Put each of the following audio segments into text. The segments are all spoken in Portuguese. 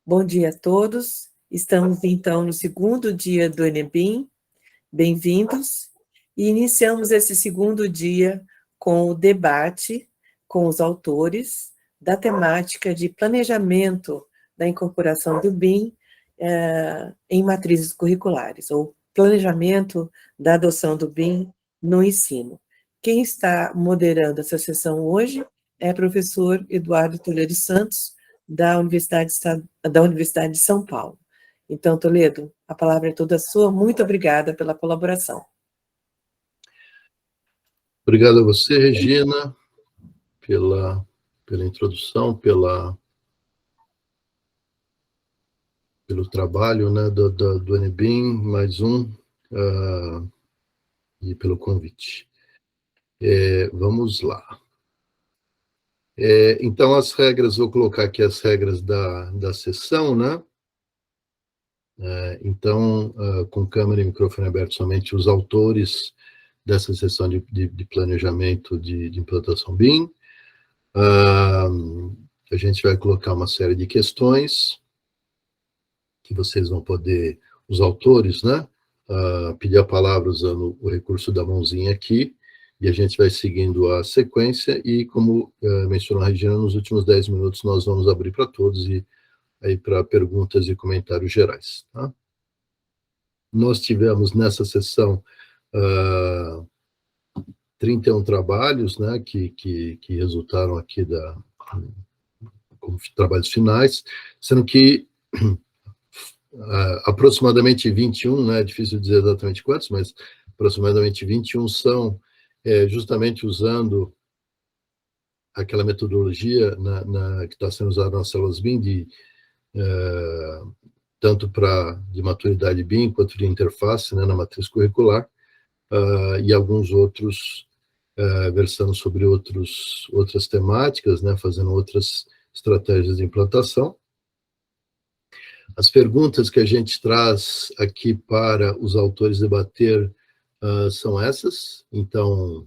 Bom dia a todos. Estamos, então, no segundo dia do Enebim. Bem-vindos. E iniciamos esse segundo dia com o debate com os autores da temática de planejamento da incorporação do BIM em matrizes curriculares, ou planejamento da adoção do BIM no ensino. Quem está moderando essa sessão hoje é o professor Eduardo Toledo Santos, da Universidade de São Paulo. Então, Toledo, a palavra é toda sua. Muito obrigada pela colaboração. Obrigado a você, Regina, pela introdução, pelo trabalho, né, do Enebim, mais um, e pelo convite. Vamos lá. Então, as regras, vou colocar aqui as regras da sessão, né? Então, com câmera e microfone aberto, somente os autores dessa sessão de planejamento de implantação BIM. A gente vai colocar uma série de questões que vocês vão poder, os autores, né, pedir a palavra usando o recurso da mãozinha aqui, e a gente vai seguindo a sequência, e como mencionou a Regina, nos últimos 10 minutos nós vamos abrir para todos, e aí para perguntas e comentários gerais. Tá? Nós tivemos nessa sessão 31 trabalhos, né, que resultaram aqui como trabalhos finais, sendo que aproximadamente 21, né, é difícil dizer exatamente quantos, mas aproximadamente 21 são justamente usando aquela metodologia que está sendo usada nas células BIM, tanto de maturidade BIM quanto de interface, né, na matriz curricular, e alguns outros versando sobre outras temáticas, né, fazendo outras estratégias de implantação. As perguntas que a gente traz aqui para os autores debater são essas. Então,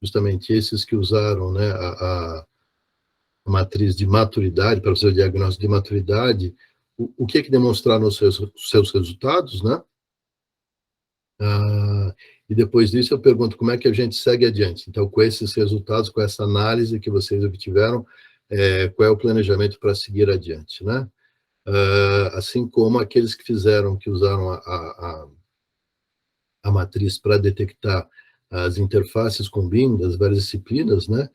justamente esses que usaram, né, a matriz de maturidade, para fazer o diagnóstico de maturidade, o que demonstraram os seus resultados, né? E depois disso eu pergunto como é que a gente segue adiante. Então, com esses resultados, com essa análise que vocês obtiveram, qual é o planejamento para seguir adiante, né? Assim como aqueles que usaram a matriz para detectar as interfaces com BIM das várias disciplinas, né?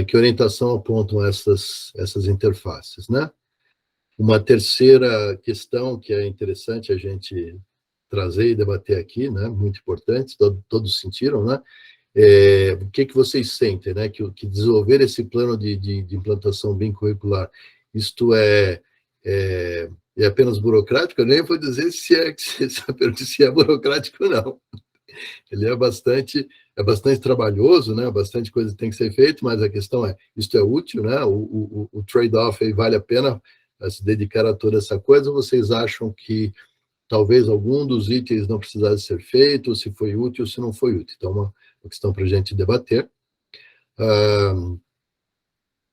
Que orientação apontam essas interfaces, né? Uma terceira questão que é interessante a gente trazer e debater aqui, né? Muito importante, todos sentiram, né? O que vocês sentem, né? Que desenvolver esse plano de implantação BIM curricular, isto é apenas burocrático? Eu nem vou dizer se é burocrático ou não. Ele é bastante trabalhoso, né? Bastante coisa tem que ser feita, mas a questão é, isto é útil, né? O trade-off aí vale a pena se dedicar a toda essa coisa, ou vocês acham que talvez algum dos itens não precisasse ser feito, ou se foi útil, ou se não foi útil? Então, uma questão para a gente debater.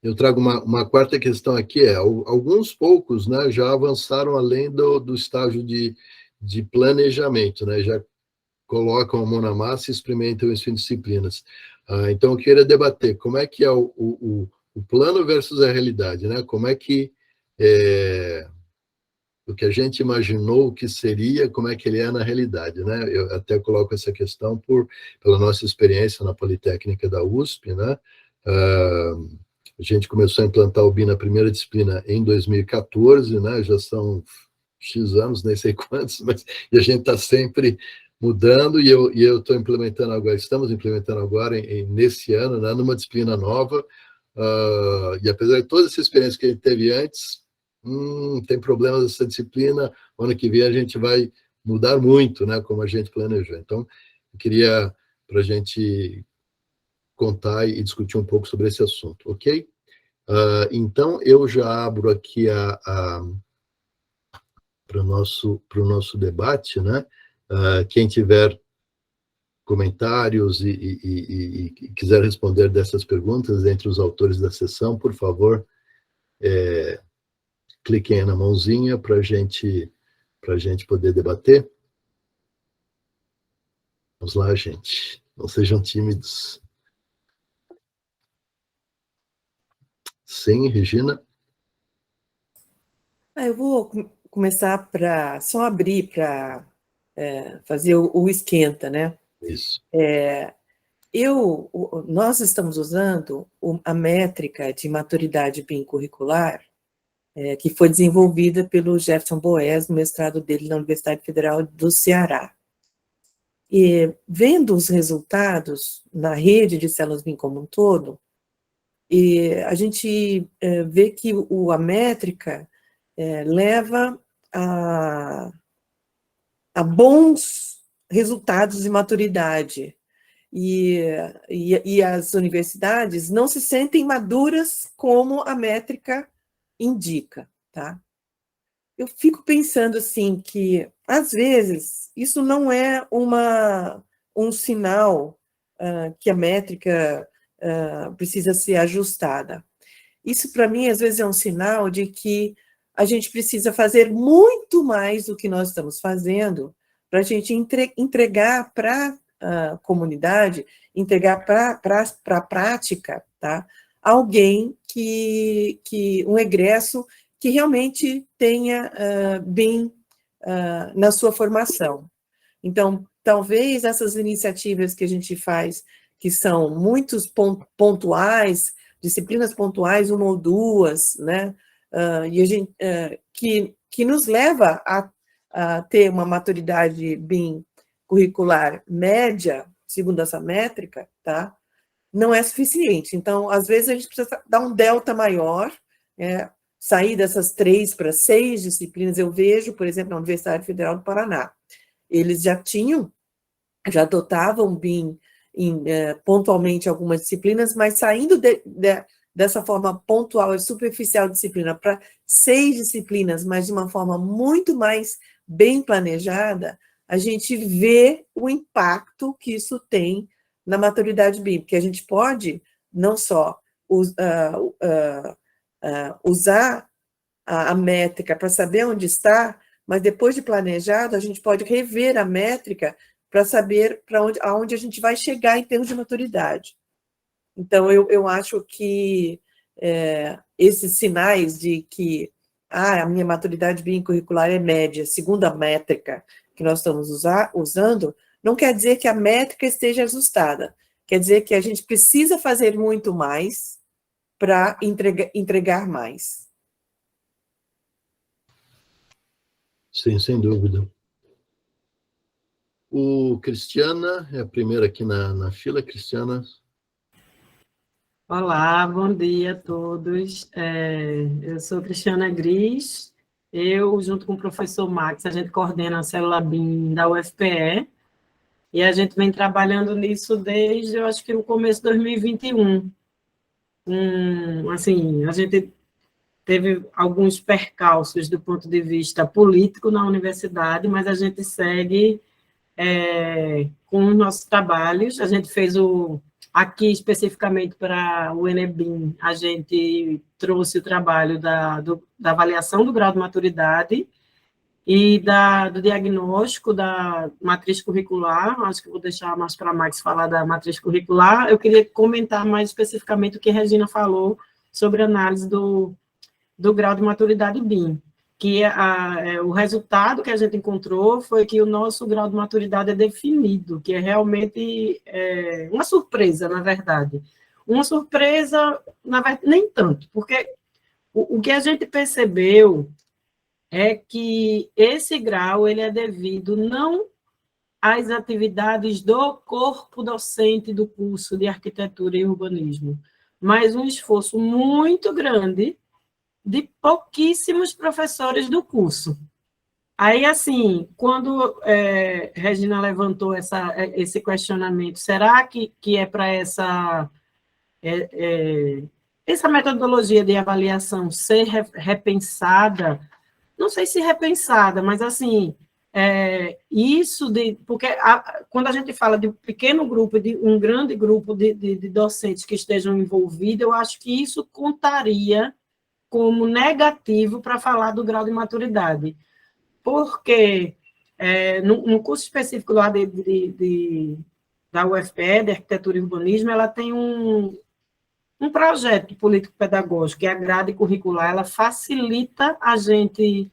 Eu trago uma quarta questão aqui, alguns poucos, né, já avançaram além do estágio de planejamento, né, já colocam a mão na massa e experimentam isso em disciplinas. Então, eu queria debater como é que é o plano versus a realidade, né, como é que o que a gente imaginou que seria, como é que ele é na realidade, né? Eu até coloco essa questão pela nossa experiência na Politécnica da USP, né? A gente começou a implantar o BIM na primeira disciplina em 2014, né? Já são X anos, nem sei quantos, mas e a gente está sempre mudando, e eu estou implementando agora, estamos implementando agora, nesse ano, né, numa disciplina nova, e apesar de toda essa experiência que a gente teve antes, tem problemas nessa disciplina, ano que vem a gente vai mudar muito, né, como a gente planejou. Então, eu queria, para a gente contar e discutir um pouco sobre esse assunto, ok? Então, eu já abro aqui para o nosso debate, né? Quem tiver comentários e quiser responder dessas perguntas entre os autores da sessão, por favor, cliquem aí na mãozinha para a gente poder debater. Vamos lá, gente. Não sejam tímidos. Sim, Regina? Eu vou começar para só abrir para fazer o esquenta, né? Isso. Nós estamos usando a métrica de maturidade BIM curricular, que foi desenvolvida pelo Jefferson Boés, no mestrado dele na Universidade Federal do Ceará. E vendo os resultados na rede de células BIM como um todo, a gente vê que a métrica leva a bons resultados de maturidade. E as universidades não se sentem maduras como a métrica indica, tá? Eu fico pensando assim que, às vezes, isso não é um sinal que a métrica precisa ser ajustada. Isso, para mim, às vezes é um sinal de que a gente precisa fazer muito mais do que nós estamos fazendo para a gente entregar para a comunidade, entregar para a prática, tá? Alguém um egresso que realmente tenha bem na sua formação. Então, talvez essas iniciativas que a gente faz, que são muitos pontuais, disciplinas pontuais, uma ou duas, né? E a gente, que nos leva a ter uma maturidade BIM curricular média, segundo essa métrica, tá? Não é suficiente. Então, às vezes, a gente precisa dar um delta maior, sair dessas 3 para 6 disciplinas. Eu vejo, por exemplo, na Universidade Federal do Paraná, eles já adotavam BIM pontualmente algumas disciplinas, mas saindo dessa forma pontual e superficial de disciplina para 6 disciplinas, mas de uma forma muito mais bem planejada, a gente vê o impacto que isso tem na maturidade BIM, porque a gente pode não só usar a métrica para saber onde está, mas depois de planejado, a gente pode rever a métrica para saber aonde a gente vai chegar em termos de maturidade. Então, eu acho que esses sinais de que a minha maturidade BIM curricular é média, segundo a métrica que nós estamos usando, não quer dizer que a métrica esteja ajustada, quer dizer que a gente precisa fazer muito mais para entregar mais. Sim, sem dúvida. O Cristiana é a primeira aqui na fila. Cristiana. Olá, bom dia a todos. Eu sou Cristiana Gris. Eu, junto com o professor Max, a gente coordena a célula BIM da UFPE e a gente vem trabalhando nisso desde, eu acho que no começo de 2021. Assim, a gente teve alguns percalços do ponto de vista político na universidade, mas a gente segue com os nossos trabalhos. A gente fez aqui especificamente para o Enebim, a gente trouxe o trabalho da avaliação do grau de maturidade e do diagnóstico da matriz curricular. Acho que vou deixar mais para a Max falar da matriz curricular. Eu queria comentar mais especificamente o que a Regina falou sobre a análise do grau de maturidade BIM, que o resultado que a gente encontrou foi que o nosso grau de maturidade é definido, que é realmente uma surpresa, na verdade. Uma surpresa, na verdade, nem tanto, porque o que a gente percebeu é que esse grau ele é devido não às atividades do corpo docente do curso de Arquitetura e Urbanismo, mas um esforço muito grande de pouquíssimos professores do curso. Aí, assim, quando Regina levantou esse questionamento, será que é para essa metodologia de avaliação ser repensada? Não sei se repensada, mas, assim, porque quando a gente fala de um pequeno grupo, de um grande grupo de docentes que estejam envolvidos, eu acho que isso contaria como negativo para falar do grau de maturidade, porque no curso específico lá da UFPE, de Arquitetura e Urbanismo, ela tem um projeto político-pedagógico, que é a grade curricular, ela facilita a gente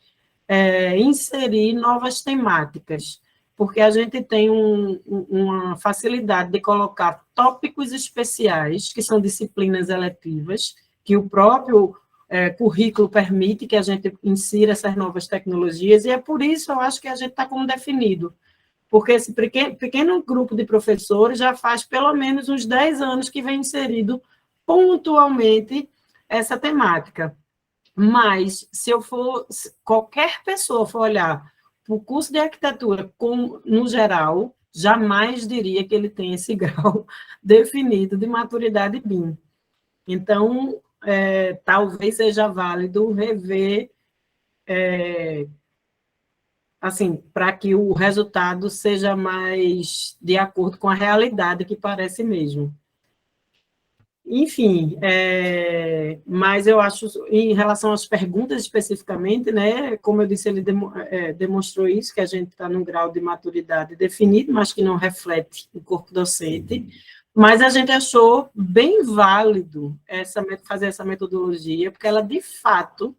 inserir novas temáticas, porque a gente tem uma facilidade de colocar tópicos especiais, que são disciplinas eletivas, que o próprio currículo permite que a gente insira essas novas tecnologias, e é por isso, eu acho que a gente está como definido, porque esse pequeno grupo de professores já faz pelo menos uns 10 anos que vem inserido pontualmente essa temática. Mas, se qualquer pessoa for olhar para o curso de arquitetura no geral, jamais diria que ele tem esse grau definido de maturidade BIM. Então, talvez seja válido rever, assim, para que o resultado seja mais de acordo com a realidade que parece mesmo. Enfim, mas eu acho, em relação às perguntas especificamente, né, como eu disse, ele demonstrou isso, que a gente está num grau de maturidade definido, mas que não reflete o corpo docente, mas a gente achou bem válido fazer essa metodologia, porque ela, de fato,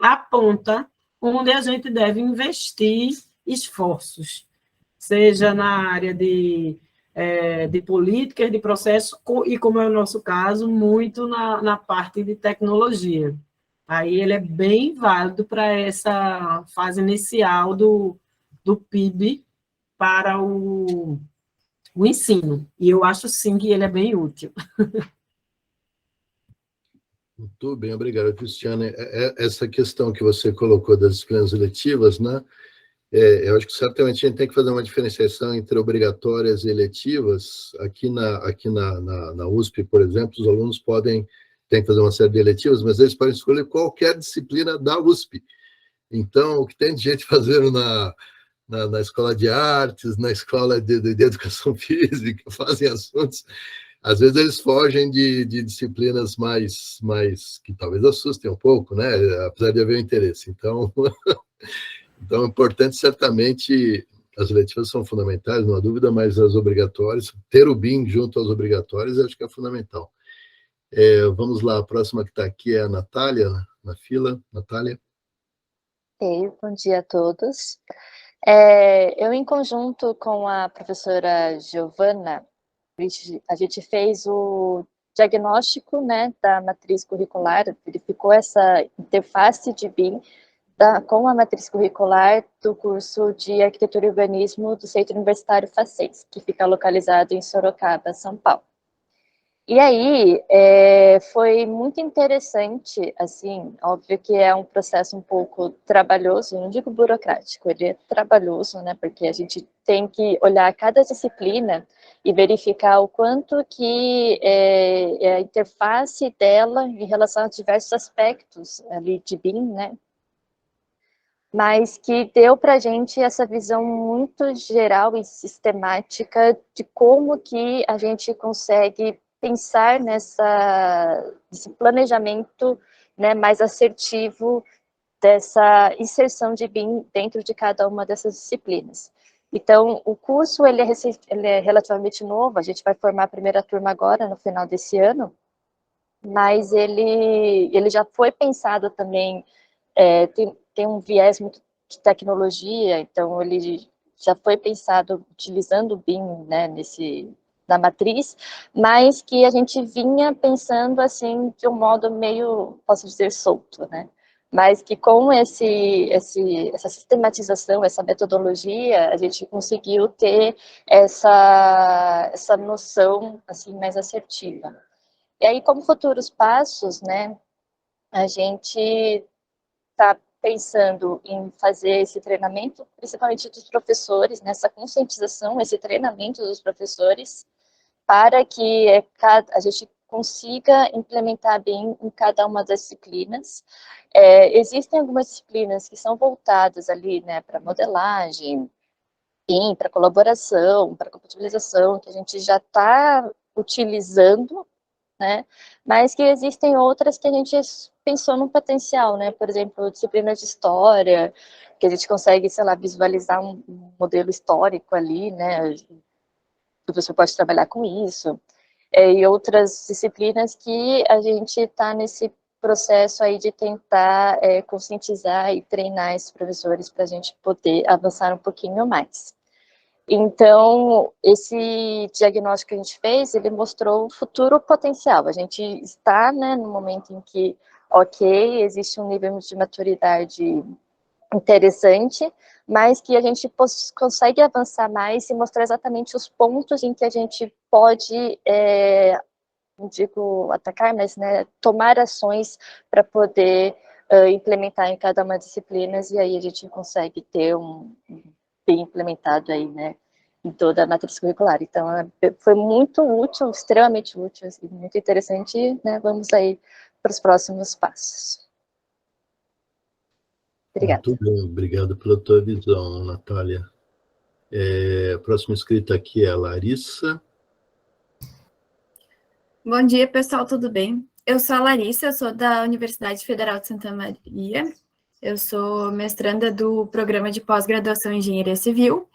aponta onde a gente deve investir esforços, seja na área de políticas, de processo, e, como é o nosso caso, muito na parte de tecnologia. Aí ele é bem válido para essa fase inicial do PIB para o ensino. E eu acho, sim, que ele é bem útil. Muito bem, obrigado, Cristiane. Essa questão que você colocou das disciplinas eletivas, né? Eu acho que certamente a gente tem que fazer uma diferenciação entre obrigatórias e eletivas. Aqui na USP, por exemplo, os alunos têm que fazer uma série de eletivas, mas eles podem escolher qualquer disciplina da USP. Então, o que tem de gente fazendo na escola de artes, na escola de educação física, fazem assuntos. Às vezes eles fogem de disciplinas mais que talvez assustem um pouco, né? Apesar de haver um interesse. Então, é importante, certamente, as eletivas são fundamentais, não há dúvida, mas as obrigatórias, ter o BIM junto às obrigatórias, acho que é fundamental. Vamos lá, a próxima que está aqui é a Natália, na fila. Natália. Bom dia a todos. Eu, em conjunto com a professora Giovana, a gente fez o diagnóstico, né, da matriz curricular, verificou essa interface de BIM com a matriz curricular do curso de Arquitetura e Urbanismo do Centro Universitário Facens, que fica localizado em Sorocaba, São Paulo. E aí, foi muito interessante, assim, óbvio que é um processo um pouco trabalhoso, não digo burocrático, ele é trabalhoso, né, porque a gente tem que olhar cada disciplina e verificar o quanto que a interface dela em relação a diversos aspectos ali de BIM, né, mas que deu para a gente essa visão muito geral e sistemática de como que a gente consegue pensar nesse planejamento, né, mais assertivo dessa inserção de BIM dentro de cada uma dessas disciplinas. Então, o curso ele é relativamente novo, a gente vai formar a primeira turma agora, no final desse ano, mas ele já foi pensado também, tem um viés muito de tecnologia, então ele já foi pensado utilizando o BIM, né, na matriz, mas que a gente vinha pensando assim de um modo meio, posso dizer, solto, né? Mas que com essa sistematização, essa metodologia, a gente conseguiu ter essa noção assim mais assertiva. E aí, como futuros passos, né, a gente está pensando em fazer esse treinamento, principalmente dos professores, nessa conscientização, esse treinamento dos professores, para que a gente consiga implementar bem em cada uma das disciplinas. Existem algumas disciplinas que são voltadas ali, né, para modelagem, para colaboração, para compatibilização, que a gente já está utilizando, né? Mas que existem outras que a gente pensou no potencial, né? Por exemplo, disciplinas de história, que a gente consegue, sei lá, visualizar um modelo histórico ali, né? O professor pode trabalhar com isso. E outras disciplinas que a gente está nesse processo aí de tentar conscientizar e treinar esses professores para a gente poder avançar um pouquinho mais. Então, esse diagnóstico que a gente fez, ele mostrou o futuro potencial. A gente está, né, no momento em que, ok, existe um nível de maturidade interessante, mas que a gente consegue avançar mais e mostrar exatamente os pontos em que a gente pode, não digo atacar, mas, né, tomar ações para poder implementar em cada uma das disciplinas, e aí a gente consegue ter bem implementado aí, né, em toda a matriz curricular. Então, foi muito útil, extremamente útil, assim, muito interessante, né, vamos aí para os próximos passos. Obrigada. Muito bem, obrigado pela tua visão, Natália. A próxima inscrita aqui é a Larissa. Bom dia, pessoal, tudo bem? Eu sou a Larissa, eu sou da Universidade Federal de Santa Maria, eu sou mestranda do programa de pós-graduação em Engenharia Civil,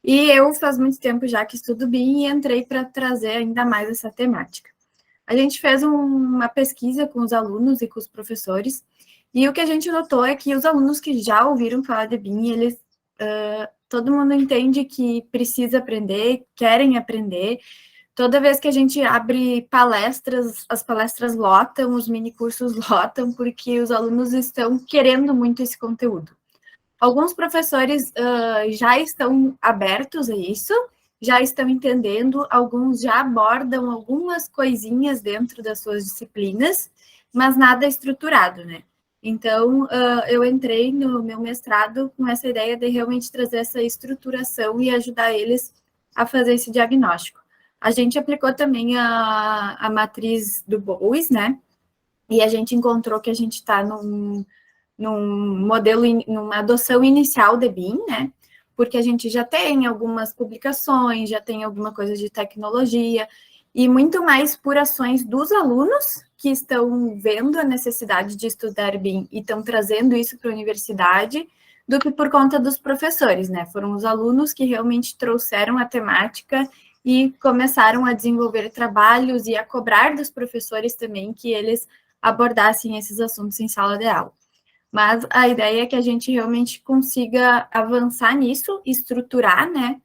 e eu faz muito tempo já que estudo BIM e entrei para trazer ainda mais essa temática. A gente fez uma pesquisa com os alunos e com os professores, e o que a gente notou é que os alunos que já ouviram falar de BIM, eles, todo mundo entende que precisa aprender, querem aprender. Toda vez que a gente abre palestras, as palestras lotam, os minicursos lotam, porque os alunos estão querendo muito esse conteúdo. Alguns professores já estão abertos a isso, já estão entendendo, alguns já abordam algumas coisinhas dentro das suas disciplinas, mas nada estruturado, né? Então, eu entrei no meu mestrado com essa ideia de realmente trazer essa estruturação e ajudar eles a fazer esse diagnóstico. A gente aplicou também a matriz do Bowes, né? E a gente encontrou que a gente está num modelo, numa adoção inicial de BIM, né? Porque a gente já tem algumas publicações, já tem alguma coisa de tecnologia, e muito mais por ações dos alunos que estão vendo a necessidade de estudar BIM e estão trazendo isso para a universidade, do que por conta dos professores, né? Foram os alunos que realmente trouxeram a temática e começaram a desenvolver trabalhos e a cobrar dos professores também que eles abordassem esses assuntos em sala de aula. Mas a ideia é que a gente realmente consiga avançar nisso, estruturar, né,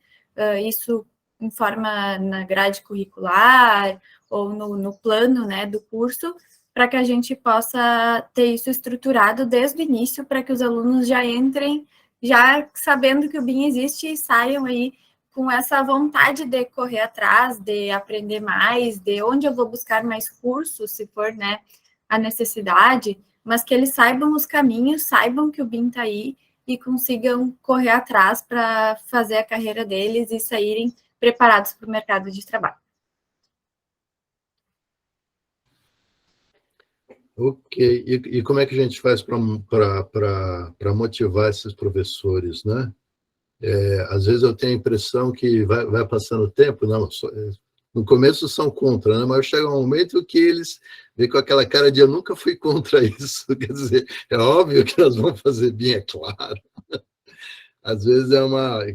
isso em forma na grade curricular ou no plano, né, do curso, para que a gente possa ter isso estruturado desde o início, para que os alunos já entrem já sabendo que o BIM existe e saiam aí com essa vontade de correr atrás, de aprender mais, de onde eu vou buscar mais cursos, se for, né, a necessidade, mas que eles saibam os caminhos, saibam que o BIM está aí e consigam correr atrás para fazer a carreira deles e saírem preparados para o mercado de trabalho. Ok, e como é que a gente faz para motivar esses professores, né? Às vezes eu tenho a impressão que vai passando o tempo, não, no começo são contra, né? Mas chega um momento que eles vêm com aquela cara de eu nunca fui contra isso, quer dizer, é óbvio que nós vamos fazer bem, é claro. Às vezes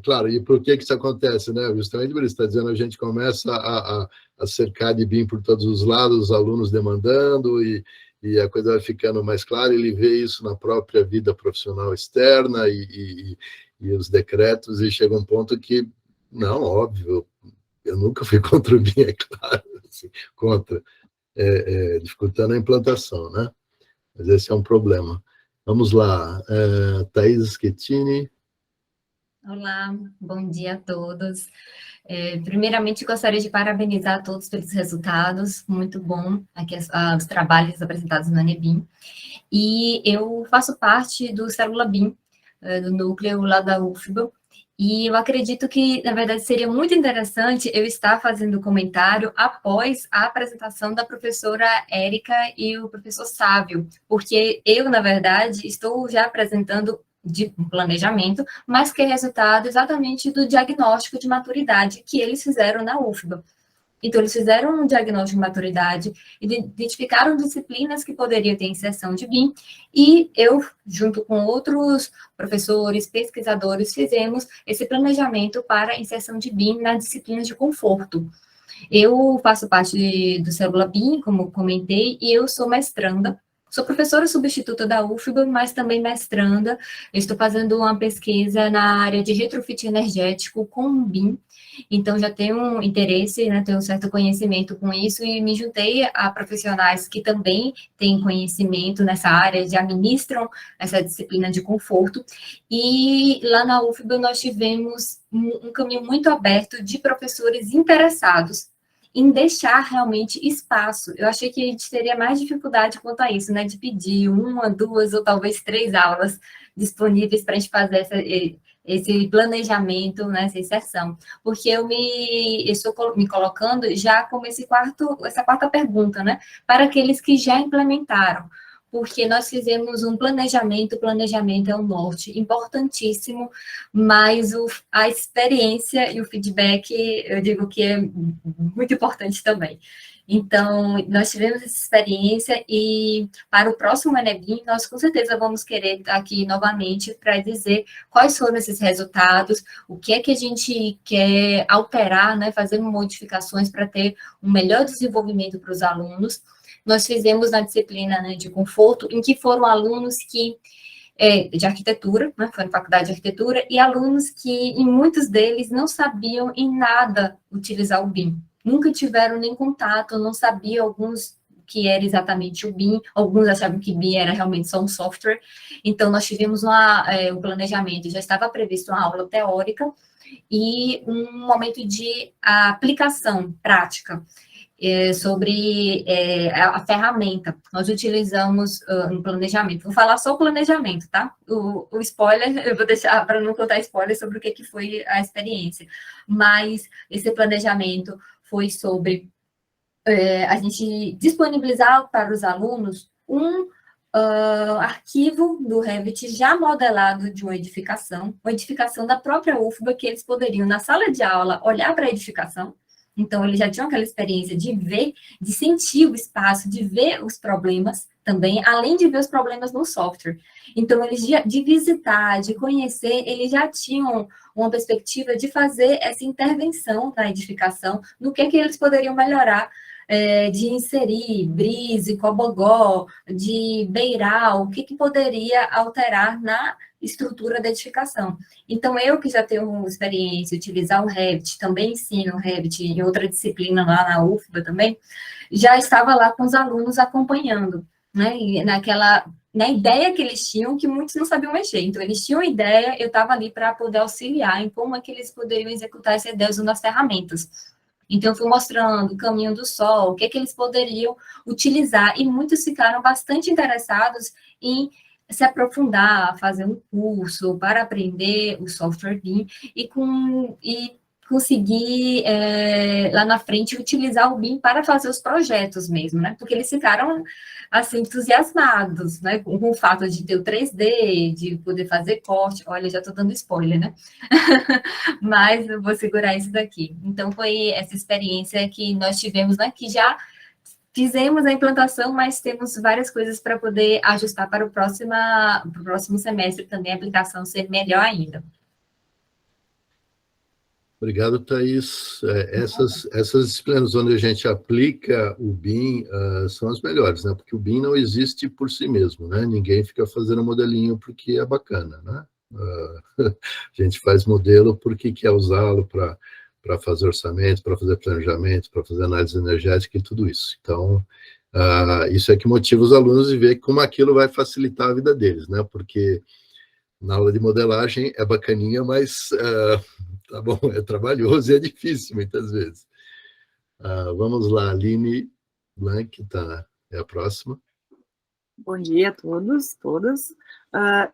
claro, e por que isso acontece, né? Justamente por isso, está dizendo, a gente começa a cercar de BIM por todos os lados, os alunos demandando, e a coisa vai ficando mais clara, ele vê isso na própria vida profissional externa, e os decretos, e chega um ponto que, não, óbvio, eu nunca fui contra o BIM, é claro, assim, contra, dificultando a implantação, né? Mas esse é um problema. Vamos lá, Thaís Schettini. Olá, bom dia a todos. Primeiramente, gostaria de parabenizar a todos pelos resultados, muito bom aqui os trabalhos apresentados no ANEBIM. E eu faço parte do Célula BIM, do núcleo lá da UFBA, e eu acredito que, na verdade, seria muito interessante eu estar fazendo comentário após a apresentação da professora Érica e o professor Sávio, porque eu, na verdade, estou já apresentando de planejamento, mas que é resultado exatamente do diagnóstico de maturidade que eles fizeram na UFBA. Então, eles fizeram um diagnóstico de maturidade, identificaram disciplinas que poderiam ter inserção de BIM, e eu, junto com outros professores, pesquisadores, fizemos esse planejamento para a inserção de BIM nas disciplinas de conforto. Eu faço parte do Célula BIM, como comentei, e eu sou mestranda. Sou professora substituta da UFBA, mas também mestranda. Eu estou fazendo uma pesquisa na área de retrofit energético com o BIM. Então, já tenho um interesse, né, tenho um certo conhecimento com isso, e me juntei a profissionais que também têm conhecimento nessa área, já administram essa disciplina de conforto. E lá na UFBA nós tivemos um caminho muito aberto de professores interessados em deixar realmente espaço. Eu achei que a gente teria mais dificuldade quanto a isso, né, de pedir 1, 2 ou talvez 3 aulas disponíveis para a gente fazer esse planejamento, né, essa inserção, porque eu estou me colocando já como essa quarta pergunta, né, para aqueles que já implementaram, porque nós fizemos um planejamento, o planejamento é o norte, importantíssimo, mas a experiência e o feedback, eu digo que é muito importante também. Então, nós tivemos essa experiência, e para o próximo ENEBIM, nós com certeza vamos querer estar aqui novamente para dizer quais foram esses resultados, o que é que a gente quer alterar, né, fazer modificações para ter um melhor desenvolvimento para os alunos. Nós fizemos na disciplina, né, de conforto, em que foram alunos que de arquitetura, né, foi na faculdade de arquitetura, e alunos que, em muitos deles, não sabiam em nada utilizar o BIM. Nunca tiveram nem contato, não sabiam alguns que era exatamente o BIM, alguns achavam que BIM era realmente só um software. Então, nós tivemos um planejamento, já estava previsto uma aula teórica e um momento de aplicação prática. Sobre a ferramenta. Nós utilizamos um planejamento. Vou falar só o planejamento, tá? O spoiler, eu vou deixar para não contar spoiler sobre o que foi a experiência. Mas esse planejamento foi sobre a gente disponibilizar para os alunos um arquivo do Revit já modelado de uma edificação da própria UFBA, que eles poderiam, na sala de aula, olhar para a edificação. Então, eles já tinham aquela experiência de ver, de sentir o espaço, de ver os problemas também, além de ver os problemas no software. Então, eles de visitar, de conhecer, eles já tinham uma perspectiva de fazer essa intervenção na edificação, no que eles poderiam melhorar, de inserir brise, cobogó, de beiral, o que poderia alterar na estrutura da edificação. Então, eu que já tenho experiência em utilizar o Revit, também ensino o Revit em outra disciplina lá na UFBA também, já estava lá com os alunos acompanhando, né, e na ideia que eles tinham, que muitos não sabiam mexer. Então, eles tinham ideia, eu estava ali para poder auxiliar em como é que eles poderiam executar essa ideia usando as ferramentas. Então, eu fui mostrando o caminho do sol, o que eles poderiam utilizar, e muitos ficaram bastante interessados em se aprofundar, fazer um curso para aprender o software BIM e conseguir, lá na frente, utilizar o BIM para fazer os projetos mesmo, né? Porque eles ficaram, assim, entusiasmados, né? Com o fato de ter o 3D, de poder fazer corte. Olha, já estou dando spoiler, né? Mas eu vou segurar isso daqui. Então, foi essa experiência que nós tivemos, né? Que já fizemos a implantação, mas temos várias coisas para poder ajustar para o próximo semestre também, a aplicação ser melhor ainda. Obrigado, Thaís. Essas disciplinas onde a gente aplica o BIM são as melhores, né? Porque o BIM não existe por si mesmo, né? Ninguém fica fazendo modelinho porque é bacana, né? A gente faz modelo porque quer usá-lo para fazer orçamento, para fazer planejamento, para fazer análise energética e tudo isso. Então, isso é que motiva os alunos e ver como aquilo vai facilitar a vida deles, né? Porque na aula de modelagem é bacaninha, mas tá bom, é trabalhoso e é difícil muitas vezes. Vamos lá, Aline Blanc, é a próxima. Bom dia a todos, todas.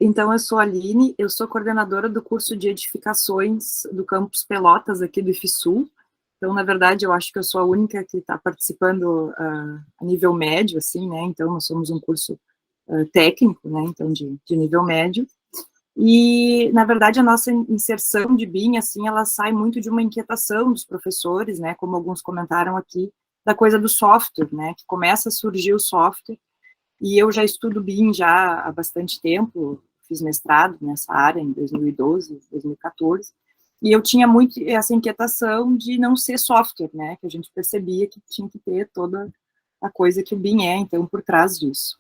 Então, eu sou a Aline, eu sou coordenadora do curso de edificações do campus Pelotas, aqui do IFSU. Então, na verdade, eu acho que eu sou a única que está participando a nível médio, assim, né? Então, nós somos um curso técnico, né? Então, de nível médio. E, na verdade, a nossa inserção de BIM, assim, ela sai muito de uma inquietação dos professores, né, como alguns comentaram aqui, da coisa do software, né, que começa a surgir o software, e eu já estudo BIM já há bastante tempo, fiz mestrado nessa área em 2012, 2014, e eu tinha muito essa inquietação de não ser software, né, que a gente percebia que tinha que ter toda a coisa que o BIM é, então, por trás disso.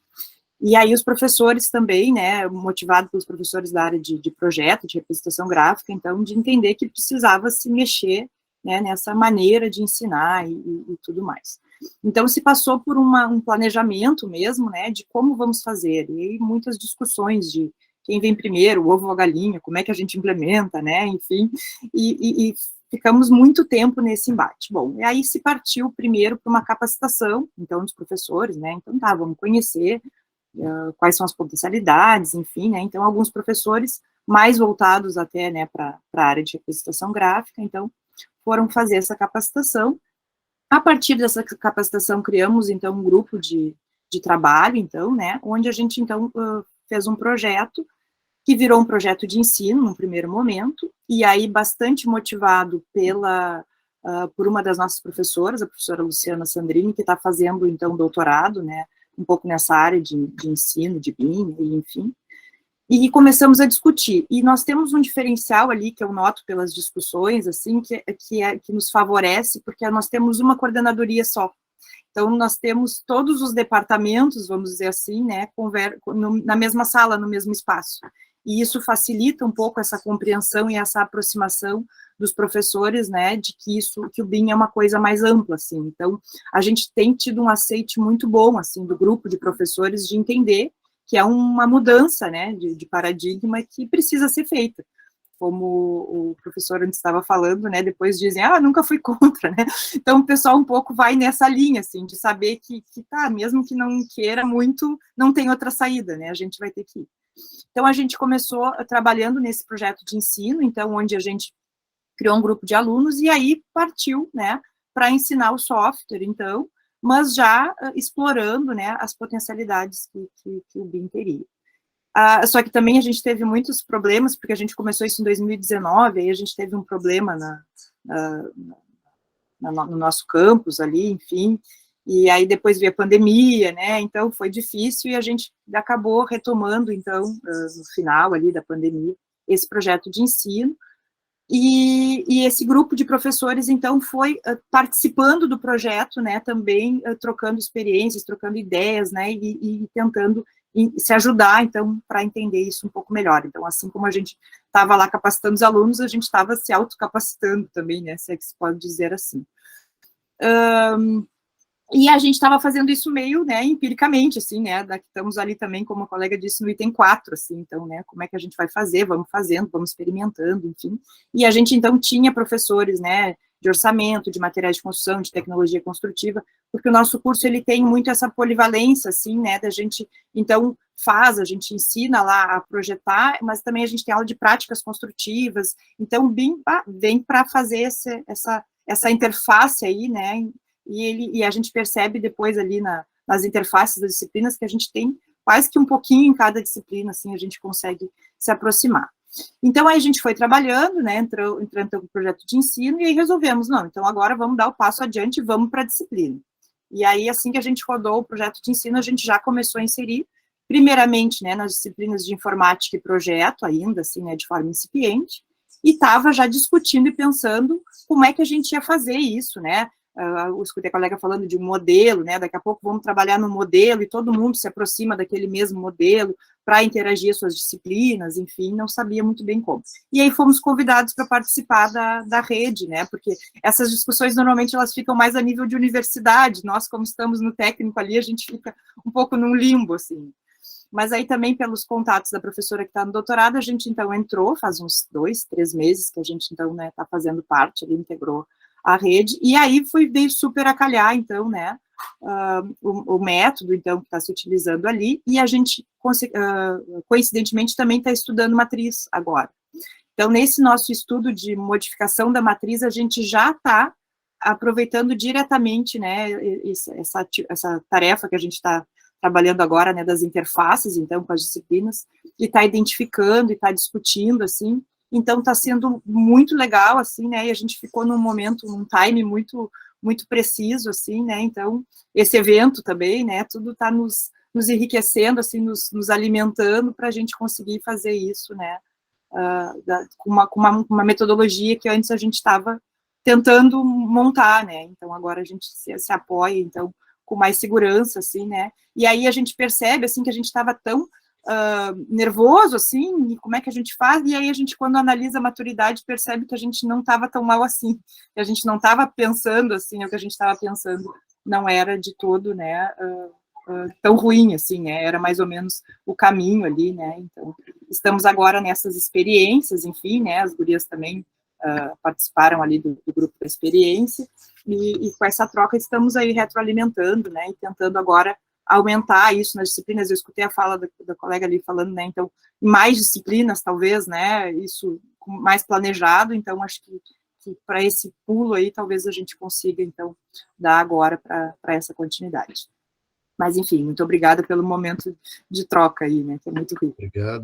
E aí os professores também, né, motivado pelos professores da área de projeto, de representação gráfica, então, de entender que precisava se mexer, né, nessa maneira de ensinar e tudo mais. Então, se passou por um planejamento mesmo, né, de como vamos fazer, e aí muitas discussões de quem vem primeiro, o ovo ou a galinha, como é que a gente implementa, né, enfim, e ficamos muito tempo nesse embate. Bom, e aí se partiu primeiro para uma capacitação, então, dos professores, né, então tá, vamos conhecer quais são as potencialidades, enfim, né, então alguns professores mais voltados até, né, para a área de representação gráfica, então, foram fazer essa capacitação. A partir dessa capacitação, criamos, então, um grupo de trabalho, então, né, onde a gente, então, fez um projeto que virou um projeto de ensino, no primeiro momento, e aí bastante motivado por uma das nossas professoras, a professora Luciana Sandrini, que está fazendo, então, doutorado, né, um pouco nessa área de ensino, de BIM, enfim, e começamos a discutir. E nós temos um diferencial ali, que eu noto pelas discussões, assim, que nos favorece, porque nós temos uma coordenadoria só. Então, nós temos todos os departamentos, vamos dizer assim, né, na mesma sala, no mesmo espaço. E isso facilita um pouco essa compreensão e essa aproximação dos professores, né, de que o BIM é uma coisa mais ampla, assim. Então, a gente tem tido um aceite muito bom, assim, do grupo de professores de entender que é uma mudança, né, de paradigma que precisa ser feita. Como o professor antes estava falando, né, depois dizem, nunca fui contra, né, então o pessoal um pouco vai nessa linha, assim, de saber que tá, mesmo que não queira muito, não tem outra saída, né, a gente vai ter que ir. Então, a gente começou trabalhando nesse projeto de ensino, então, onde a gente criou um grupo de alunos, e aí partiu, né, para ensinar o software, então, mas já explorando, né, as potencialidades que o BIM teria. Só que também a gente teve muitos problemas, porque a gente começou isso em 2019, aí a gente teve um problema no nosso campus ali, enfim, e aí depois veio a pandemia, né, então foi difícil, e a gente acabou retomando, então, no final ali da pandemia, esse projeto de ensino, e esse grupo de professores, então, foi participando do projeto, né, também trocando experiências, trocando ideias, né, e tentando se ajudar, então, para entender isso um pouco melhor. Então, assim como a gente estava lá capacitando os alunos, a gente estava se autocapacitando também, né, se é que se pode dizer assim. E a gente estava fazendo isso meio, né, empiricamente, assim, né, estamos ali também, como a colega disse, no item 4, assim, então, né, como é que a gente vai fazer, vamos fazendo, vamos experimentando, enfim, e a gente, então, tinha professores, né, de orçamento, de materiais de construção, de tecnologia construtiva, porque o nosso curso, ele tem muito essa polivalência, assim, né, da gente, então, a gente ensina lá a projetar, mas também a gente tem aula de práticas construtivas, então, BIM vem para fazer essa interface aí, né, e a gente percebe depois ali nas interfaces das disciplinas que a gente tem quase que um pouquinho em cada disciplina, assim, a gente consegue se aproximar. Então, aí a gente foi trabalhando, né, entrando no projeto de ensino, e aí resolvemos, não, então agora vamos dar o passo adiante e vamos para a disciplina. E aí, assim que a gente rodou o projeto de ensino, a gente já começou a inserir, primeiramente, né, nas disciplinas de informática e projeto, ainda, assim, né, de forma incipiente, e estava já discutindo e pensando como é que a gente ia fazer isso, né, eu escutei a colega falando de um modelo, né, daqui a pouco vamos trabalhar no modelo e todo mundo se aproxima daquele mesmo modelo para interagir suas disciplinas, enfim, não sabia muito bem como. E aí fomos convidados para participar da rede, né, porque essas discussões normalmente elas ficam mais a nível de universidade, nós como estamos no técnico ali, a gente fica um pouco num limbo, assim. Mas aí também pelos contatos da professora que está no doutorado, a gente então entrou, faz uns 2, 3 meses que a gente então, né, está fazendo parte, ali integrou a rede, e aí veio super a calhar, então, né, o método, então, que está se utilizando ali, e a gente, coincidentemente, também está estudando matriz agora. Então, nesse nosso estudo de modificação da matriz, a gente já está aproveitando diretamente, né, essa tarefa que a gente está trabalhando agora, né, das interfaces, então, com as disciplinas, e está identificando e está discutindo, assim, então está sendo muito legal, assim, né, e a gente ficou num momento, num time muito preciso, assim, né, então, esse evento também, né, tudo está nos enriquecendo, assim, nos alimentando para a gente conseguir fazer isso, né, com uma metodologia que antes a gente estava tentando montar, né, então agora a gente se apoia, então, com mais segurança, assim, né, e aí a gente percebe, assim, que a gente estava tão nervoso, assim, e como é que a gente faz, e aí a gente, quando analisa a maturidade, percebe que a gente não estava tão mal assim, que a gente não estava pensando, assim, o que a gente estava pensando não era de todo, né, tão ruim, assim, né, era mais ou menos o caminho ali, né, então, estamos agora nessas experiências, enfim, né, as gurias também participaram ali do grupo da experiência, e com essa troca estamos aí retroalimentando, né, e tentando agora aumentar isso nas disciplinas. Eu escutei a fala da colega ali falando, né, então, mais disciplinas, talvez, né, isso mais planejado, então, acho que para esse pulo aí, talvez a gente consiga, então, dar agora para essa continuidade. Mas, enfim, muito obrigada pelo momento de troca aí, né, que é muito rico.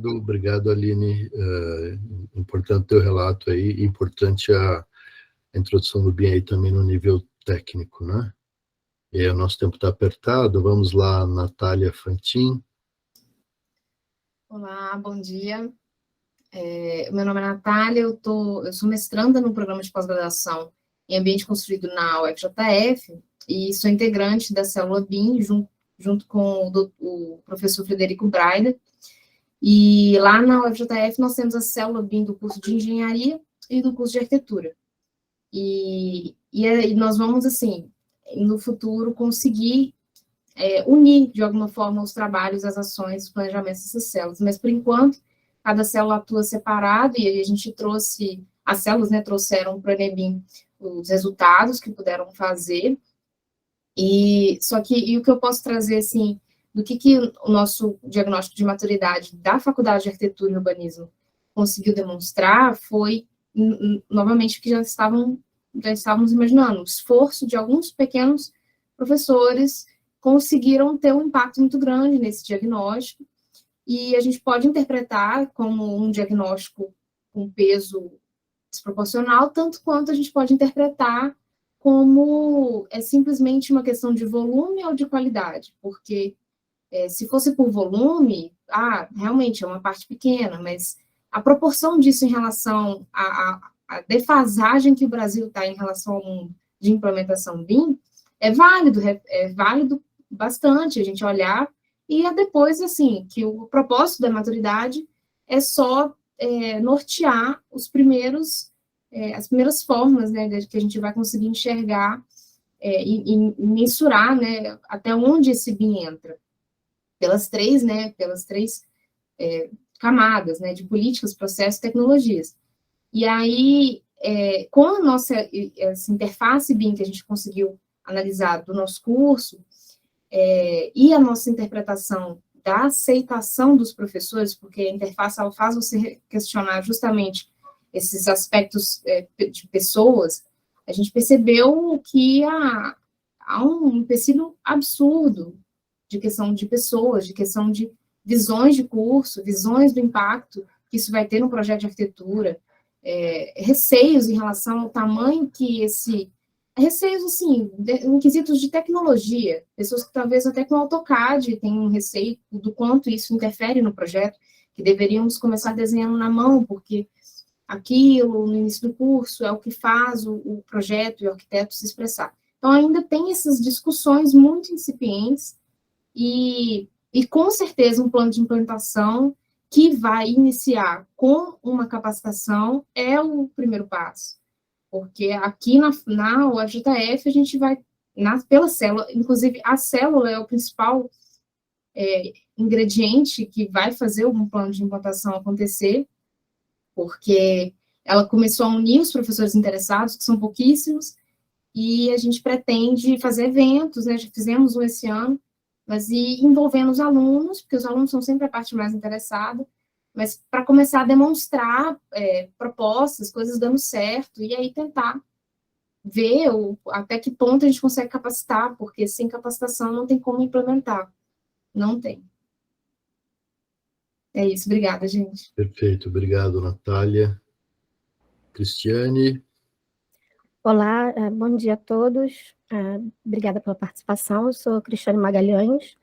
Obrigado, Aline. Importante o teu relato aí, importante a introdução do BIM aí também no nível técnico, né? E aí, o nosso tempo está apertado, vamos lá, Natália Fantin. Olá, bom dia. Meu nome é Natália, eu sou mestranda no programa de pós-graduação em ambiente construído na UFJF e sou integrante da célula BIM, junto com o professor Frederico Braida. E lá na UFJF nós temos a célula BIM do curso de engenharia e do curso de arquitetura. E nós vamos, assim, no futuro, conseguir unir, de alguma forma, os trabalhos, as ações, os planejamentos dessas células. Mas, por enquanto, cada célula atua separado, e aí a gente trouxe, as células, né, trouxeram para o Enebim os resultados que puderam fazer, e o que eu posso trazer, assim, do que o nosso diagnóstico de maturidade da Faculdade de Arquitetura e Urbanismo conseguiu demonstrar foi, novamente, o que já estávamos imaginando, o esforço de alguns pequenos professores conseguiram ter um impacto muito grande nesse diagnóstico, e a gente pode interpretar como um diagnóstico com peso desproporcional, tanto quanto a gente pode interpretar como simplesmente uma questão de volume ou de qualidade, porque se fosse por volume, realmente é uma parte pequena, mas a proporção disso em relação à defasagem que o Brasil está em relação ao mundo de implementação BIM, é válido bastante a gente olhar, e depois, assim, que o propósito da maturidade é só nortear as primeiras formas, né, que a gente vai conseguir enxergar e mensurar, né, até onde esse BIM entra, pelas três camadas, né, de políticas, processos e tecnologias. E aí, com a nossa essa interface BIM que a gente conseguiu analisar do nosso curso, e a nossa interpretação da aceitação dos professores, porque a interface ela faz você questionar justamente esses aspectos de pessoas, a gente percebeu que há um empecilho absurdo de questão de pessoas, de questão de visões de curso, visões do impacto que isso vai ter no projeto de arquitetura, receios em relação ao tamanho que receios, assim, em quesitos de tecnologia, pessoas que talvez até com AutoCAD tenham um receio do quanto isso interfere no projeto, que deveríamos começar desenhando na mão, porque aquilo, no início do curso, é o que faz o projeto e o arquiteto se expressar. Então, ainda tem essas discussões muito incipientes, e com certeza um plano de implantação que vai iniciar com uma capacitação é o primeiro passo. Porque aqui na UFJF a gente vai, pela célula, inclusive a célula é o principal ingrediente que vai fazer um plano de implantação acontecer, porque ela começou a unir os professores interessados, que são pouquíssimos, e a gente pretende fazer eventos, né, já fizemos um esse ano, mas envolvendo os alunos, porque os alunos são sempre a parte mais interessada, mas para começar a demonstrar propostas, coisas dando certo, e aí tentar ver até que ponto a gente consegue capacitar, porque sem capacitação não tem como implementar. não tem. É isso, obrigada, gente. Perfeito, obrigado, Natália. Cristiane. Olá, bom dia a todos. Obrigada pela participação. Eu sou Cristiane Magalhães,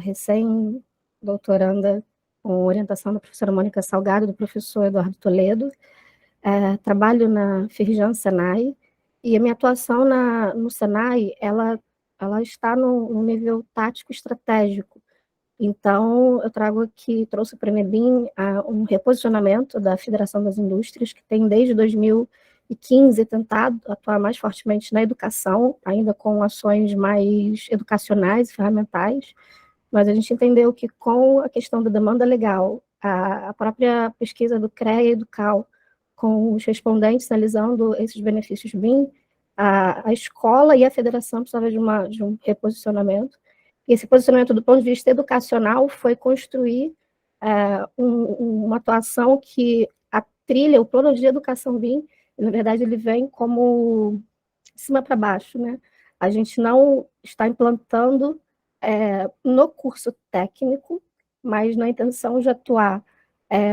recém-doutoranda com orientação da professora Mônica Salgado, do professor Eduardo Toledo. Trabalho na Firjan Senai, e a minha atuação no Senai, ela está no nível tático estratégico. Então, eu trouxe para o Enebim um reposicionamento da Federação das Indústrias, que tem desde 2015 tentado atuar mais fortemente na educação, ainda com ações mais educacionais e ferramentais, mas a gente entendeu que com a questão da demanda legal, a própria pesquisa do CREA e do CAL, com os respondentes analisando esses benefícios BIM, a escola e a federação precisavam de um reposicionamento. E esse posicionamento, do ponto de vista educacional, foi construir uma atuação que trilha o plano de educação BIM, e, na verdade, ele vem como de cima para baixo, né? A gente não está implantando no curso técnico, mas na intenção de atuar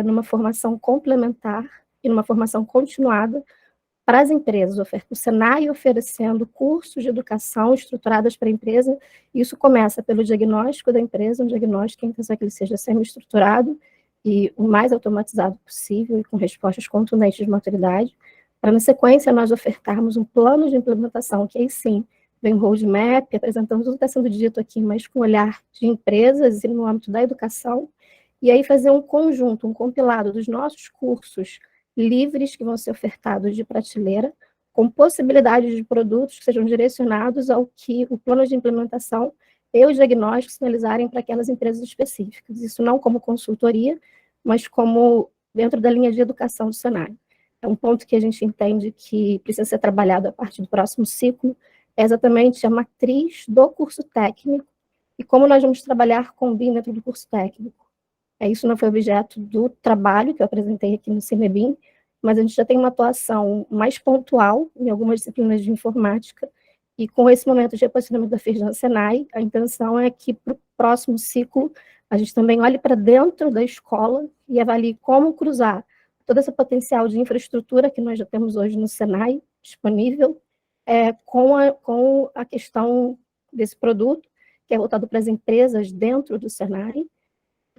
numa formação complementar e numa formação continuada para as empresas, o Senai oferecendo cursos de educação estruturados para a empresa. Isso começa pelo diagnóstico da empresa, um diagnóstico que a intenção é que ele seja semi-estruturado e o mais automatizado possível e com respostas contundentes de maturidade, para, na sequência, nós ofertarmos um plano de implementação, que aí sim vem um roadmap, apresentando tudo que está sendo dito aqui, mas com olhar de empresas e no âmbito da educação, e aí fazer um conjunto, um compilado dos nossos cursos livres que vão ser ofertados de prateleira, com possibilidades de produtos que sejam direcionados ao que o plano de implementação e o diagnóstico sinalizarem para aquelas empresas específicas. Isso não como consultoria, mas como dentro da linha de educação do Senai. É um ponto que a gente entende que precisa ser trabalhado a partir do próximo ciclo, é exatamente a matriz do curso técnico e como nós vamos trabalhar com o BIM dentro do curso técnico. Isso não foi objeto do trabalho que eu apresentei aqui no CINEBIM, mas a gente já tem uma atuação mais pontual em algumas disciplinas de informática, e com esse momento de reposicionamento da Firjan Senai, a intenção é que para o próximo ciclo a gente também olhe para dentro da escola e avalie como cruzar todo esse potencial de infraestrutura que nós já temos hoje no Senai disponível, com a questão desse produto, que é voltado para as empresas dentro do Senai,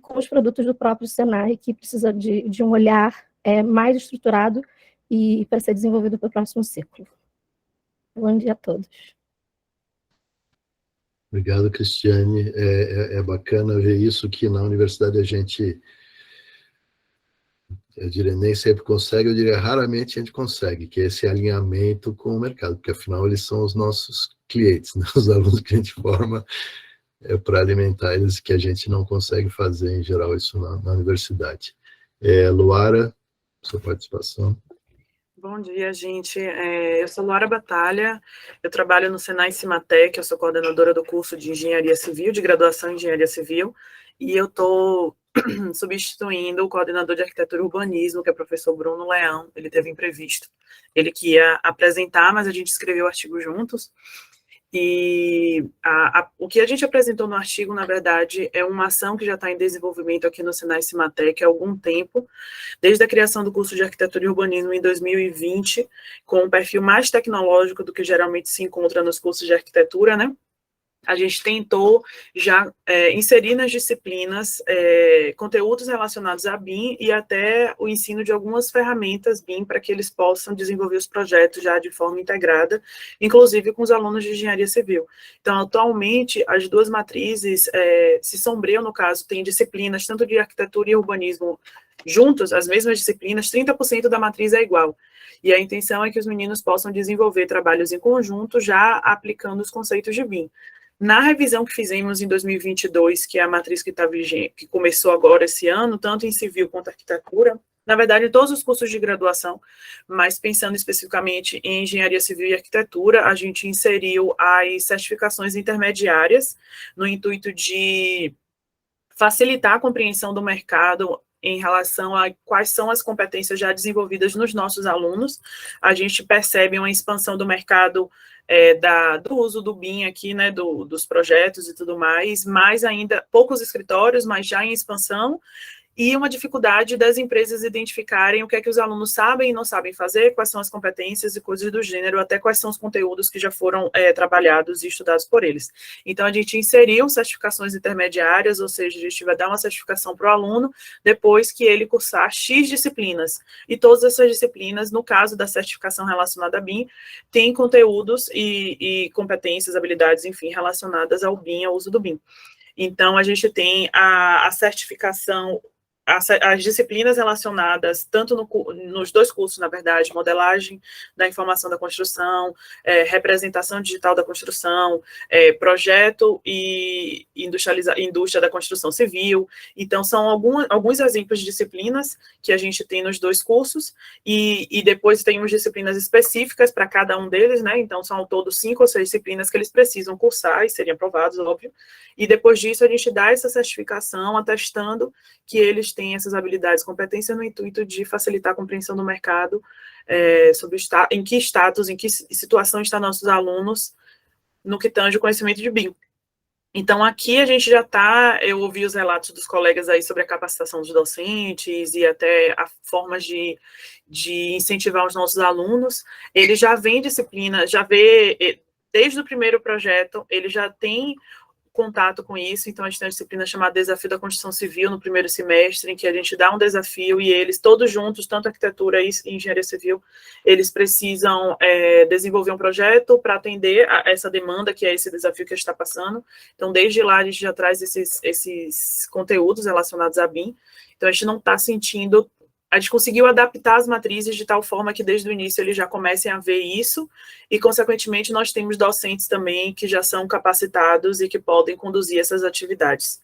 com os produtos do próprio Senai, que precisa de um olhar mais estruturado e para ser desenvolvido para o próximo ciclo. Bom dia a todos. Obrigado, Cristiane. É bacana ver isso, que na universidade a gente, eu diria, nem sempre consegue, eu diria, raramente a gente consegue, que é esse alinhamento com o mercado, porque afinal eles são os nossos clientes, né? Os alunos que a gente forma para alimentar eles, que a gente não consegue fazer, em geral, isso na universidade. Luara, sua participação. Bom dia, gente. Eu sou Luara Batalha, eu trabalho no Senai Cimatec, eu sou coordenadora do curso de Engenharia Civil, de graduação em Engenharia Civil, e eu estou substituindo o coordenador de Arquitetura e Urbanismo, que é o professor Bruno Leão. Ele teve imprevisto. Ele que ia apresentar, mas a gente escreveu o artigo juntos. E o que a gente apresentou no artigo, na verdade, é uma ação que já está em desenvolvimento aqui no Senai Cimatec há algum tempo, desde a criação do curso de Arquitetura e Urbanismo em 2020, com um perfil mais tecnológico do que geralmente se encontra nos cursos de arquitetura, né? A gente tentou já inserir nas disciplinas conteúdos relacionados a BIM e até o ensino de algumas ferramentas BIM para que eles possam desenvolver os projetos já de forma integrada, inclusive com os alunos de engenharia civil. Então, atualmente, as duas matrizes se sombreiam, no caso, tem disciplinas tanto de arquitetura e urbanismo juntos, as mesmas disciplinas, 30% da matriz é igual. E a intenção é que os meninos possam desenvolver trabalhos em conjunto, já aplicando os conceitos de BIM. Na revisão que fizemos em 2022, que é a matriz que está vigente, que começou agora esse ano, tanto em civil quanto arquitetura, na verdade, em todos os cursos de graduação, mas pensando especificamente em engenharia civil e arquitetura, a gente inseriu as certificações intermediárias, no intuito de facilitar a compreensão do mercado em relação a quais são as competências já desenvolvidas nos nossos alunos. A gente percebe uma expansão do mercado do uso do BIM aqui, né, dos projetos e tudo mais ainda poucos escritórios, mas já em expansão, e uma dificuldade das empresas identificarem o que é que os alunos sabem e não sabem fazer, quais são as competências e coisas do gênero, até quais são os conteúdos que já foram trabalhados e estudados por eles. Então, a gente inseriu certificações intermediárias, ou seja, a gente vai dar uma certificação para o aluno depois que ele cursar X disciplinas. E todas essas disciplinas, no caso da certificação relacionada a BIM, tem conteúdos e competências, habilidades, enfim, relacionadas ao BIM, ao uso do BIM. Então, a gente tem a certificação, as disciplinas relacionadas, tanto nos dois cursos, na verdade, modelagem da informação da construção, representação digital da construção, projeto e indústria da construção civil. Então, são alguns exemplos de disciplinas que a gente tem nos dois cursos, e depois temos disciplinas específicas para cada um deles, né? Então, são ao todo 5 ou 6 disciplinas que eles precisam cursar e serem aprovados, óbvio. E depois disso, a gente dá essa certificação, atestando que eles têm essas habilidades e competências no intuito de facilitar a compreensão do mercado sobre em que status, em que situação estão nossos alunos no que tange o conhecimento de BIM. Então, aqui a gente já está, eu ouvi os relatos dos colegas aí sobre a capacitação dos docentes e até a formas de incentivar os nossos alunos. Ele já vem disciplina, já vê, desde o primeiro projeto, ele já tem contato com isso. Então, a gente tem uma disciplina chamada Desafio da Construção Civil no primeiro semestre, em que a gente dá um desafio e eles, todos juntos, tanto arquitetura e engenharia civil, eles precisam desenvolver um projeto para atender a essa demanda, que é esse desafio que a gente está passando. Então, desde lá, a gente já traz esses conteúdos relacionados a BIM. Então, a gente não está sentindo... A gente conseguiu adaptar as matrizes de tal forma que desde o início eles já comecem a ver isso, e, consequentemente, nós temos docentes também que já são capacitados e que podem conduzir essas atividades.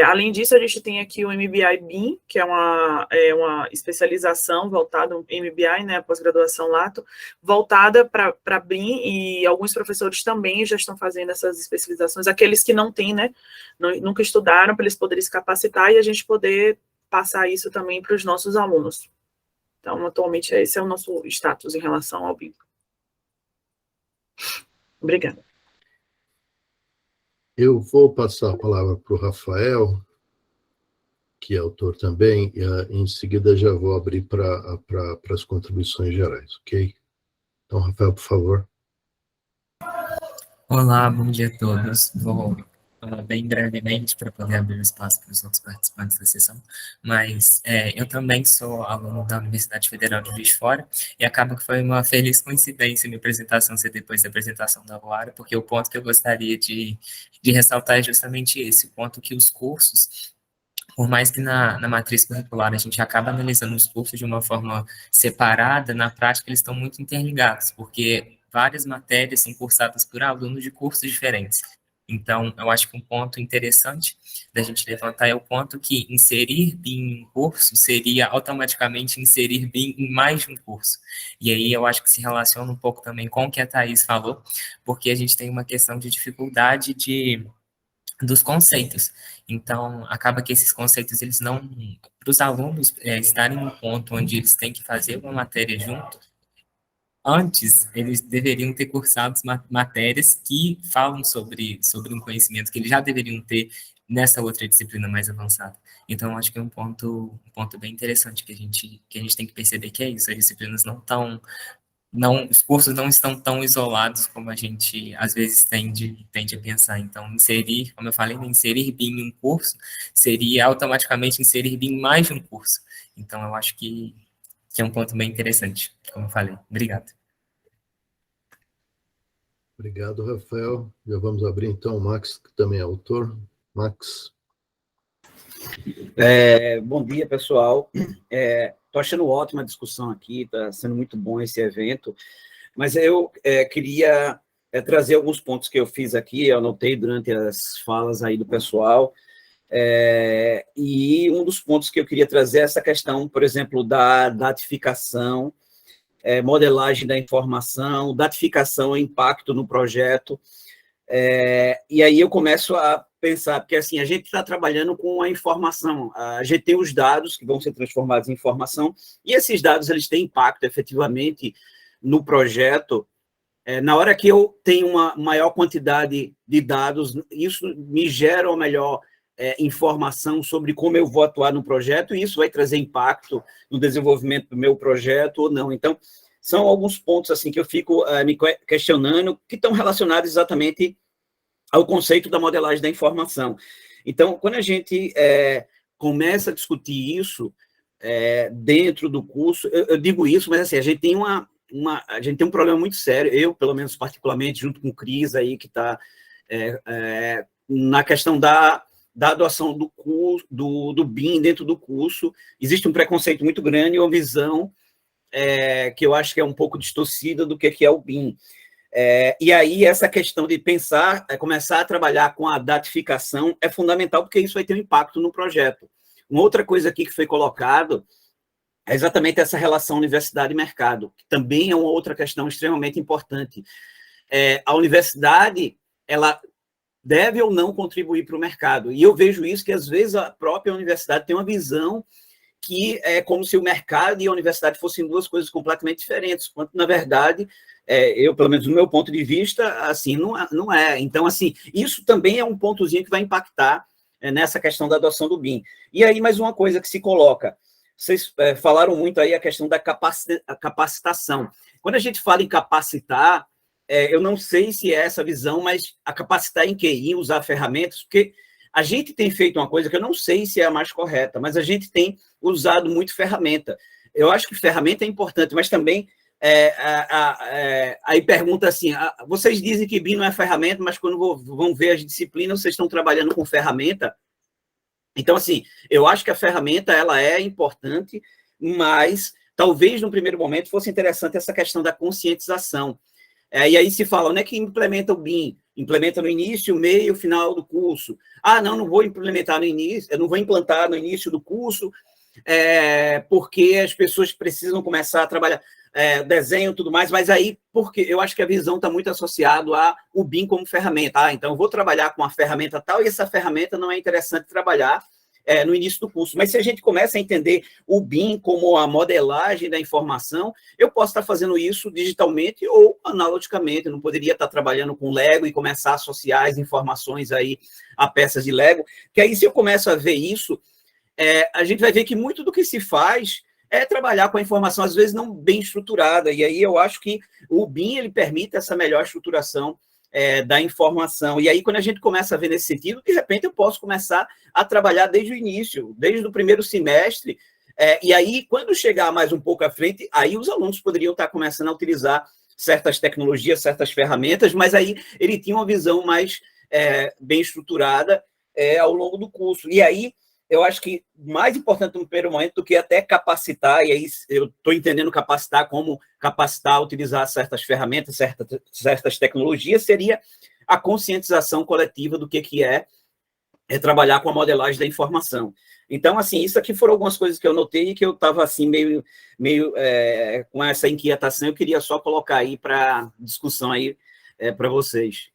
Além disso, a gente tem aqui o MBI BIM, que é uma especialização voltada, um MBI, né, pós-graduação Lato, voltada para BIM, e alguns professores também já estão fazendo essas especializações, aqueles que não têm, né, nunca estudaram, para eles poderem se capacitar e a gente poder passar isso também para os nossos alunos. Então, atualmente, esse é o nosso status em relação ao BIM. Obrigada. Eu vou passar a palavra para o Rafael, que é autor também, e em seguida já vou abrir para as contribuições gerais, ok? Então, Rafael, por favor. Olá, bom dia a todos. Vou bem brevemente para poder abrir o espaço para os outros participantes da sessão, mas eu também sou aluno da Universidade Federal de Juiz de Fora, e acaba que foi uma feliz coincidência minha apresentação ser depois da apresentação da Luara, porque o ponto que eu gostaria de ressaltar é justamente esse, o ponto que os cursos, por mais que na matriz curricular a gente acaba analisando os cursos de uma forma separada, na prática eles estão muito interligados, porque várias matérias são cursadas por alunos de cursos diferentes. Então, eu acho que um ponto interessante da gente levantar é o ponto que inserir BIM em um curso seria automaticamente inserir BIM em mais de um curso. E aí eu acho que se relaciona um pouco também com o que a Thaís falou, porque a gente tem uma questão de dificuldade dos conceitos. Então, acaba que esses conceitos, eles não... Para os alunos estarem no ponto onde eles têm que fazer uma matéria junto, antes, eles deveriam ter cursado matérias que falam sobre um conhecimento que eles já deveriam ter nessa outra disciplina mais avançada. Então, acho que é um ponto bem interessante que a gente tem que perceber que é isso, as disciplinas os cursos não estão tão isolados como a gente, às vezes, tende a pensar. Então, inserir, como eu falei, inserir BIM em um curso seria automaticamente inserir BIM em mais de um curso. Então, eu acho que é um ponto bem interessante, como eu falei. Obrigado. Obrigado, Rafael. Já vamos abrir, então, o Max, que também é autor. Max. Bom dia, pessoal. Estou achando ótima a discussão aqui, está sendo muito bom esse evento, mas eu queria trazer alguns pontos que eu fiz aqui, eu anotei durante as falas aí do pessoal, e um dos pontos que eu queria trazer é essa questão, por exemplo, da datificação, modelagem da informação, datificação e impacto no projeto, e aí eu começo a pensar, porque assim, a gente está trabalhando com a informação, a gente tem os dados que vão ser transformados em informação, e esses dados eles têm impacto efetivamente no projeto. Na hora que eu tenho uma maior quantidade de dados, isso me gera uma melhor informação sobre como eu vou atuar no projeto, e isso vai trazer impacto no desenvolvimento do meu projeto ou não. Então, são alguns pontos assim que eu fico me questionando, que estão relacionados exatamente ao conceito da modelagem da informação. Então, quando a gente começa a discutir isso dentro do curso, eu digo isso, mas assim, a gente tem a gente tem um problema muito sério, eu, pelo menos particularmente, junto com o Cris aí, que está na questão da adoção do curso, do BIM dentro do curso. Existe um preconceito muito grande e uma visão que eu acho que é um pouco distorcida do que é o BIM. E aí, essa questão de pensar, começar a trabalhar com a datificação é fundamental, porque isso vai ter um impacto no projeto. Uma outra coisa aqui que foi colocado é exatamente essa relação universidade e mercado, que também é uma outra questão extremamente importante. A universidade, ela deve ou não contribuir para o mercado. E eu vejo isso, que às vezes a própria universidade tem uma visão que é como se o mercado e a universidade fossem duas coisas completamente diferentes, quando, na verdade, eu, pelo menos do meu ponto de vista, assim, não é. Então, assim, isso também é um pontozinho que vai impactar nessa questão da adoção do BIM. E aí, mais uma coisa que se coloca, vocês falaram muito aí a questão da capacitação. Quando a gente fala em capacitar, eu não sei se é essa visão, mas a capacitar em quê? Em usar ferramentas, porque a gente tem feito uma coisa que eu não sei se é a mais correta, mas a gente tem usado muito ferramenta. Eu acho que ferramenta é importante, mas também aí pergunta assim, vocês dizem que BIM não é ferramenta, mas quando vão ver as disciplinas, vocês estão trabalhando com ferramenta. Então, assim, eu acho que a ferramenta ela é importante, mas talvez no primeiro momento fosse interessante essa questão da conscientização. E aí se fala, onde é que implementa o BIM? Implementa no início, meio, final do curso. Não vou implementar no início, eu não vou implantar no início do curso, porque as pessoas precisam começar a trabalhar desenho e tudo mais, mas aí, porque eu acho que a visão está muito associada ao BIM como ferramenta. Então, eu vou trabalhar com uma ferramenta tal, e essa ferramenta não é interessante trabalhar no início do curso. Mas se a gente começa a entender o BIM como a modelagem da informação, eu posso estar fazendo isso digitalmente ou analogicamente. Eu não poderia estar trabalhando com Lego e começar a associar as informações aí a peças de Lego, que aí, se eu começo a ver isso, a gente vai ver que muito do que se faz é trabalhar com a informação, às vezes, não bem estruturada. E aí eu acho que o BIM ele permite essa melhor estruturação da informação. E aí, quando a gente começa a ver nesse sentido, de repente eu posso começar a trabalhar desde o início, desde o primeiro semestre, e aí, quando chegar mais um pouco à frente, aí os alunos poderiam estar começando a utilizar certas tecnologias, certas ferramentas, mas aí ele tinha uma visão mais bem estruturada ao longo do curso. E aí, eu acho que mais importante no primeiro momento do que até capacitar, e aí eu estou entendendo capacitar como capacitar, utilizar certas ferramentas, certas tecnologias, seria a conscientização coletiva do que é trabalhar com a modelagem da informação. Então, assim, isso aqui foram algumas coisas que eu notei e que eu estava assim, meio com essa inquietação, eu queria só colocar aí para discussão aí para vocês.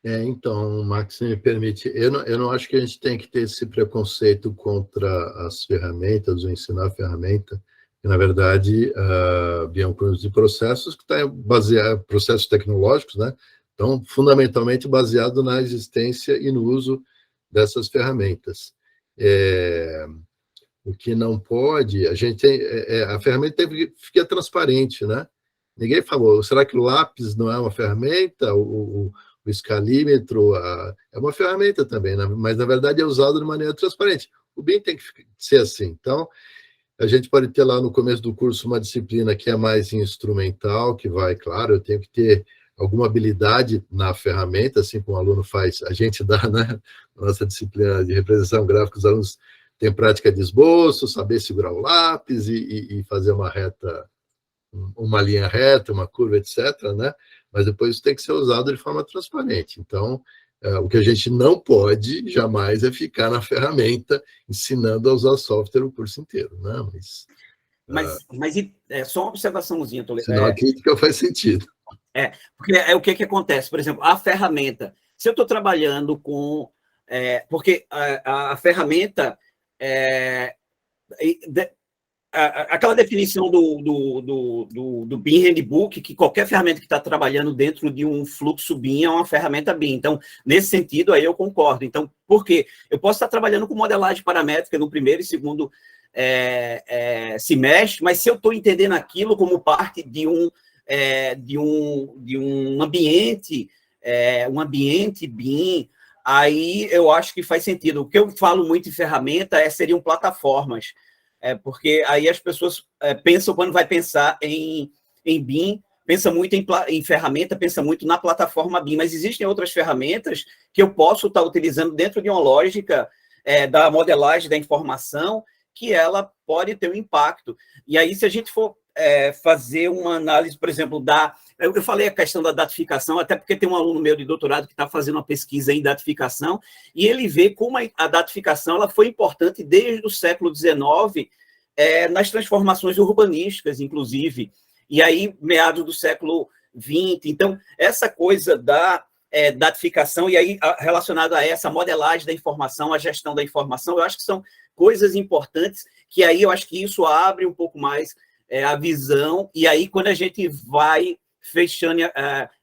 Então, Max, se me permite, eu não acho que a gente tem que ter esse preconceito contra as ferramentas, ou ensinar a ferramenta, que, na verdade, é um conjunto de processos que está baseado, processos tecnológicos, né? Então, fundamentalmente baseado na existência e no uso dessas ferramentas. O que não pode, a ferramenta fica transparente, né? Ninguém falou, será que o lápis não é uma ferramenta? O escalímetro é uma ferramenta também, né? Mas, na verdade, é usado de maneira transparente. O BIM tem que ser assim. Então, a gente pode ter lá no começo do curso uma disciplina que é mais instrumental, que vai, claro, eu tenho que ter alguma habilidade na ferramenta, assim como o aluno faz, a gente dá, né? Nossa disciplina de representação gráfica, os alunos têm prática de esboço, saber segurar o lápis e fazer uma linha reta, uma curva, etc., né? Mas depois isso tem que ser usado de forma transparente. Então, o que a gente não pode jamais é ficar na ferramenta ensinando a usar software o curso inteiro, né? Mas só uma observaçãozinha, Toledo. Senão a crítica faz sentido. Porque o que acontece? Por exemplo, a ferramenta. Se eu estou trabalhando com... porque a ferramenta... aquela definição do BIM Handbook, que qualquer ferramenta que está trabalhando dentro de um fluxo BIM é uma ferramenta BIM. Então, nesse sentido, aí eu concordo. Então, por quê? Eu posso estar trabalhando com modelagem paramétrica no primeiro e segundo semestre, mas se eu estou entendendo aquilo como parte de um ambiente, um ambiente BIM, aí eu acho que faz sentido. O que eu falo muito em ferramenta seriam plataformas, porque aí as pessoas pensam, quando vai pensar em BIM, pensa muito em ferramenta, pensa muito na plataforma BIM, mas existem outras ferramentas que eu posso estar utilizando dentro de uma lógica da modelagem da informação, que ela pode ter um impacto. E aí, se a gente for fazer uma análise, por exemplo, eu falei a questão da datificação, até porque tem um aluno meu de doutorado que está fazendo uma pesquisa em datificação, e ele vê como a datificação ela foi importante desde o século XIX, nas transformações urbanísticas, inclusive, e aí, meados do século XX. Então, essa coisa da datificação, e aí relacionada a essa modelagem da informação, a gestão da informação, eu acho que são coisas importantes, que aí eu acho que isso abre um pouco mais a visão, e aí quando a gente vai fechando,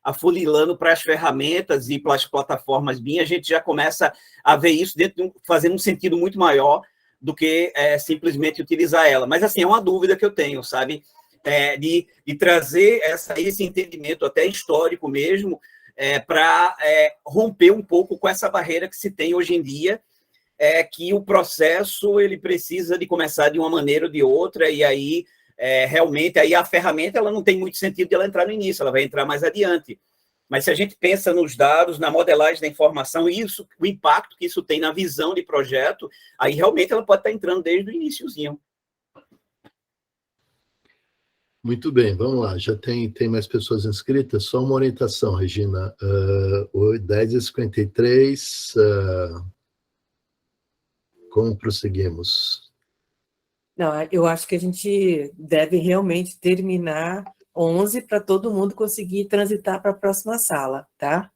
afunilando para as ferramentas e para as plataformas BIM, a gente já começa a ver isso fazendo um sentido muito maior do que simplesmente utilizar ela. Mas, assim, é uma dúvida que eu tenho, sabe? De trazer esse entendimento até histórico mesmo, para romper um pouco com essa barreira que se tem hoje em dia, que o processo ele precisa de começar de uma maneira ou de outra, e aí realmente aí a ferramenta ela não tem muito sentido de ela entrar no início, ela vai entrar mais adiante. Mas se a gente pensa nos dados, na modelagem da informação, isso, o impacto que isso tem na visão de projeto, aí realmente ela pode estar entrando desde o iniciozinho. Muito bem, vamos lá. Já tem mais pessoas inscritas. Só uma orientação, Regina. 10h53, como prosseguimos? Não, eu acho que a gente deve realmente terminar 11 para todo mundo conseguir transitar para a próxima sala, tá?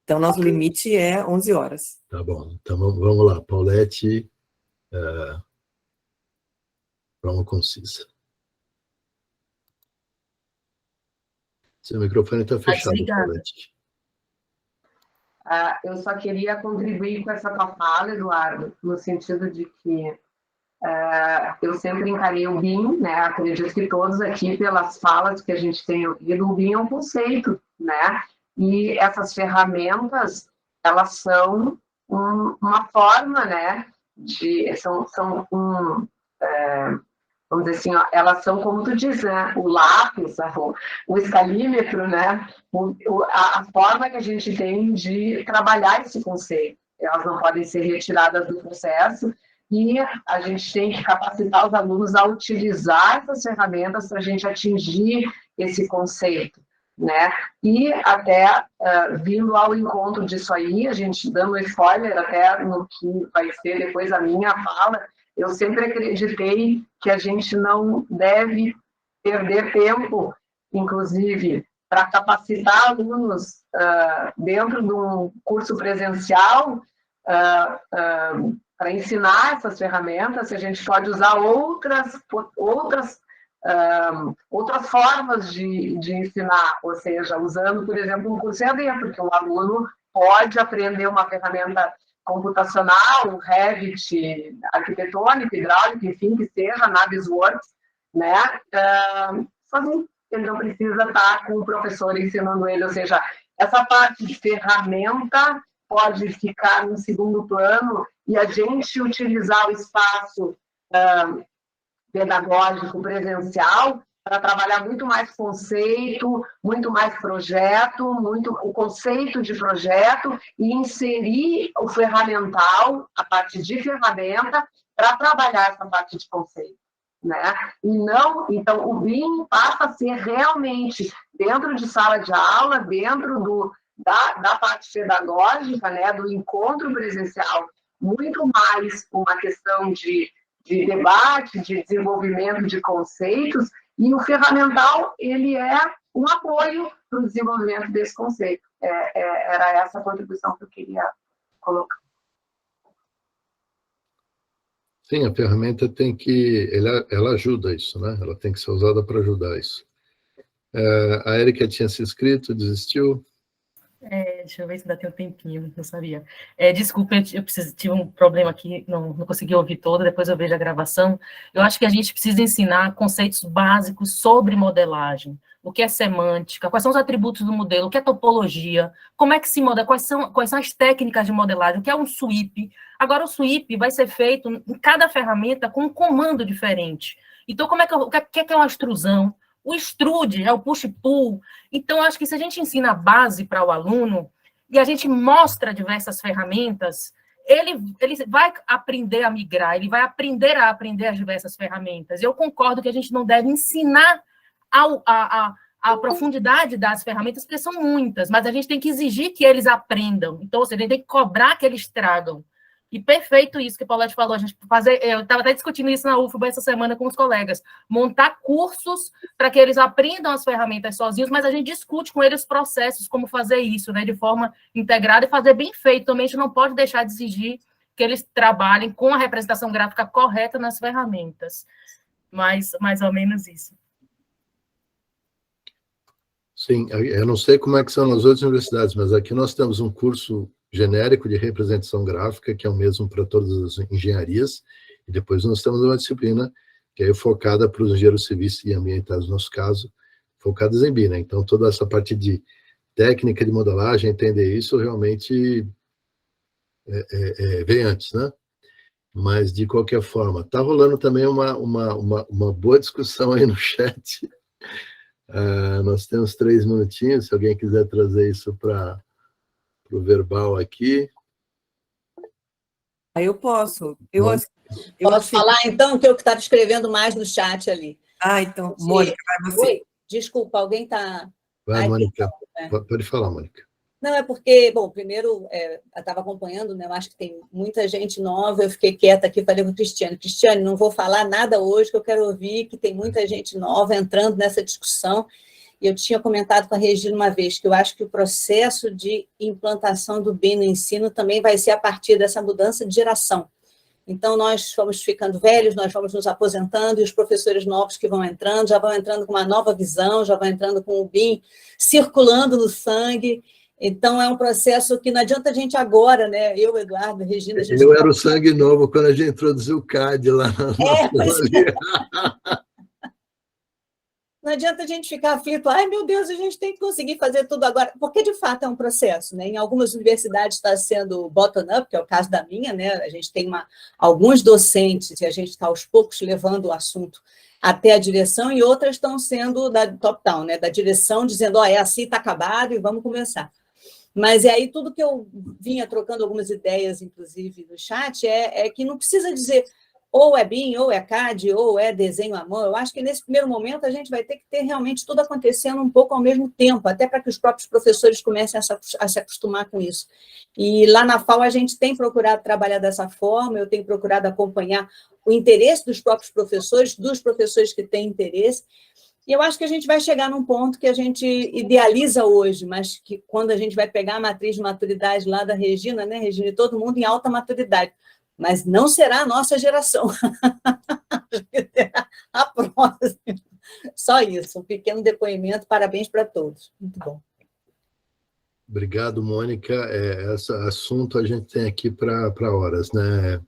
Então, nosso limite é 11 horas. Tá bom. Então, vamos lá. Paulette, forma concisa. Seu microfone está fechado, Paulette. Eu só queria contribuir com essa tua fala, Eduardo, no sentido de que eu sempre encarei o BIM, né? Acredito que todos aqui, pelas falas que a gente tem ouvido, o BIM é um conceito, né? E essas ferramentas, elas são uma forma, né? Vamos dizer assim, ó, elas são, como tu diz, né? O lápis, o escalímetro, né? A forma que a gente tem de trabalhar esse conceito. Elas não podem ser retiradas do processo, e a gente tem que capacitar os alunos a utilizar essas ferramentas para a gente atingir esse conceito, né? E até vindo ao encontro disso aí, a gente dando spoiler até no que vai ser depois a minha fala, eu sempre acreditei que a gente não deve perder tempo, inclusive, para capacitar alunos dentro de um curso presencial, para ensinar essas ferramentas, a gente pode usar outras formas de ensinar, ou seja, usando, por exemplo, um curso EAD, porque o aluno pode aprender uma ferramenta computacional, um Revit arquitetônico, hidráulico, enfim, que seja, Navisworks, né? Sozinho, ele não precisa estar com o professor ensinando ele, ou seja, essa parte de ferramenta pode ficar no segundo plano e a gente utilizar o espaço pedagógico presencial para trabalhar muito mais conceito, muito mais projeto, o conceito de projeto e inserir o ferramental, a parte de ferramenta, para trabalhar essa parte de conceito, né? E não, então, o BIM passa a ser realmente, dentro de sala de aula, dentro da parte pedagógica, né, do encontro presencial, muito mais uma questão de debate, de desenvolvimento de conceitos, e o ferramental, ele é um apoio para o desenvolvimento desse conceito. Era essa a contribuição que eu queria colocar. Sim, a ferramenta tem que... Ela ajuda isso, né? Ela tem que ser usada para ajudar isso. A Érica tinha se inscrito, desistiu? Deixa eu ver se ainda tem um tempinho, não sabia. Desculpa, eu tive um problema aqui, não consegui ouvir toda, depois eu vejo a gravação. Eu acho que a gente precisa ensinar conceitos básicos sobre modelagem. O que é semântica, quais são os atributos do modelo, o que é topologia, como é que se modela, quais são as técnicas de modelagem, o que é um sweep. Agora, o sweep vai ser feito em cada ferramenta com um comando diferente. Então, o que é uma extrusão? O extrude é o push-pull. Então, acho que se a gente ensina a base para o aluno e a gente mostra diversas ferramentas, ele vai aprender a migrar, ele vai aprender a aprender as diversas ferramentas. Eu concordo que a gente não deve ensinar a profundidade das ferramentas, porque são muitas, mas a gente tem que exigir que eles aprendam. Então, a gente tem que cobrar que eles tragam. E perfeito isso que a Paulette falou, a gente eu estava até discutindo isso na UFBA essa semana com os colegas, montar cursos para que eles aprendam as ferramentas sozinhos, mas a gente discute com eles os processos, como fazer isso, né, de forma integrada e fazer bem feito. Também a gente não pode deixar de exigir que eles trabalhem com a representação gráfica correta nas ferramentas. Mas mais ou menos isso. Sim, eu não sei como é que são nas outras universidades, mas aqui nós temos um curso genérico de representação gráfica, que é o mesmo para todas as engenharias, e depois nós temos uma disciplina que é focada para os engenheiros civis e ambientais, no nosso caso, focadas em BIM, né? Então, toda essa parte de técnica de modelagem, entender isso, realmente vem antes, né? Mas, de qualquer forma, está rolando também uma boa discussão aí no chat. Nós temos 3 minutinhos, se alguém quiser trazer isso para o verbal aqui. Eu posso. Posso falar, então, que eu que estava escrevendo mais no chat ali. Então, Mônica, vai você. Oi, desculpa, alguém está... Vai, Mônica. Pode falar, Mônica. Não, é porque, bom, primeiro, eu estava acompanhando, né, eu acho que tem muita gente nova, eu fiquei quieta aqui, falei com o Cristiane, não vou falar nada hoje, que eu quero ouvir, que tem muita gente nova entrando nessa discussão, e eu tinha comentado com a Regina uma vez, que eu acho que o processo de implantação do BIM no ensino também vai ser a partir dessa mudança de geração. Então, nós vamos ficando velhos, nós vamos nos aposentando, e os professores novos que vão entrando, já vão entrando com uma nova visão, já vão entrando com o BIM circulando no sangue. Então, é um processo que não adianta a gente agora, né? Eu, Eduardo, Regina... Eu era o sangue novo quando a gente introduziu o CAD lá na Não adianta a gente ficar aflito, ai, meu Deus, a gente tem que conseguir fazer tudo agora, porque, de fato, é um processo, né? Em algumas universidades está sendo bottom-up, que é o caso da minha, né? A gente tem alguns docentes, e a gente está, aos poucos, levando o assunto até a direção, e outras estão sendo da top-down, né? Da direção, dizendo, é assim, está acabado, e vamos começar. Mas aí tudo que eu vinha trocando algumas ideias, inclusive, no chat, é que não precisa dizer ou é BIM, ou é CAD, ou é desenho à mão. Eu acho que, nesse primeiro momento, a gente vai ter que ter realmente tudo acontecendo um pouco ao mesmo tempo, até para que os próprios professores comecem a se acostumar com isso. E lá na FAO a gente tem procurado trabalhar dessa forma, eu tenho procurado acompanhar o interesse dos próprios professores, dos professores que têm interesse, e eu acho que a gente vai chegar num ponto que a gente idealiza hoje, mas que quando a gente vai pegar a matriz de maturidade lá da Regina, né, Regina, e todo mundo em alta maturidade, mas não será a nossa geração. A próxima. Só isso, um pequeno depoimento, parabéns para todos. Muito bom. Obrigado, Mônica. Esse assunto a gente tem aqui para horas, né,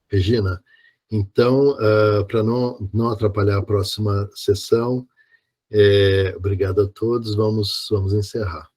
Regina? Então, para não atrapalhar a próxima sessão, obrigado a todos, vamos encerrar.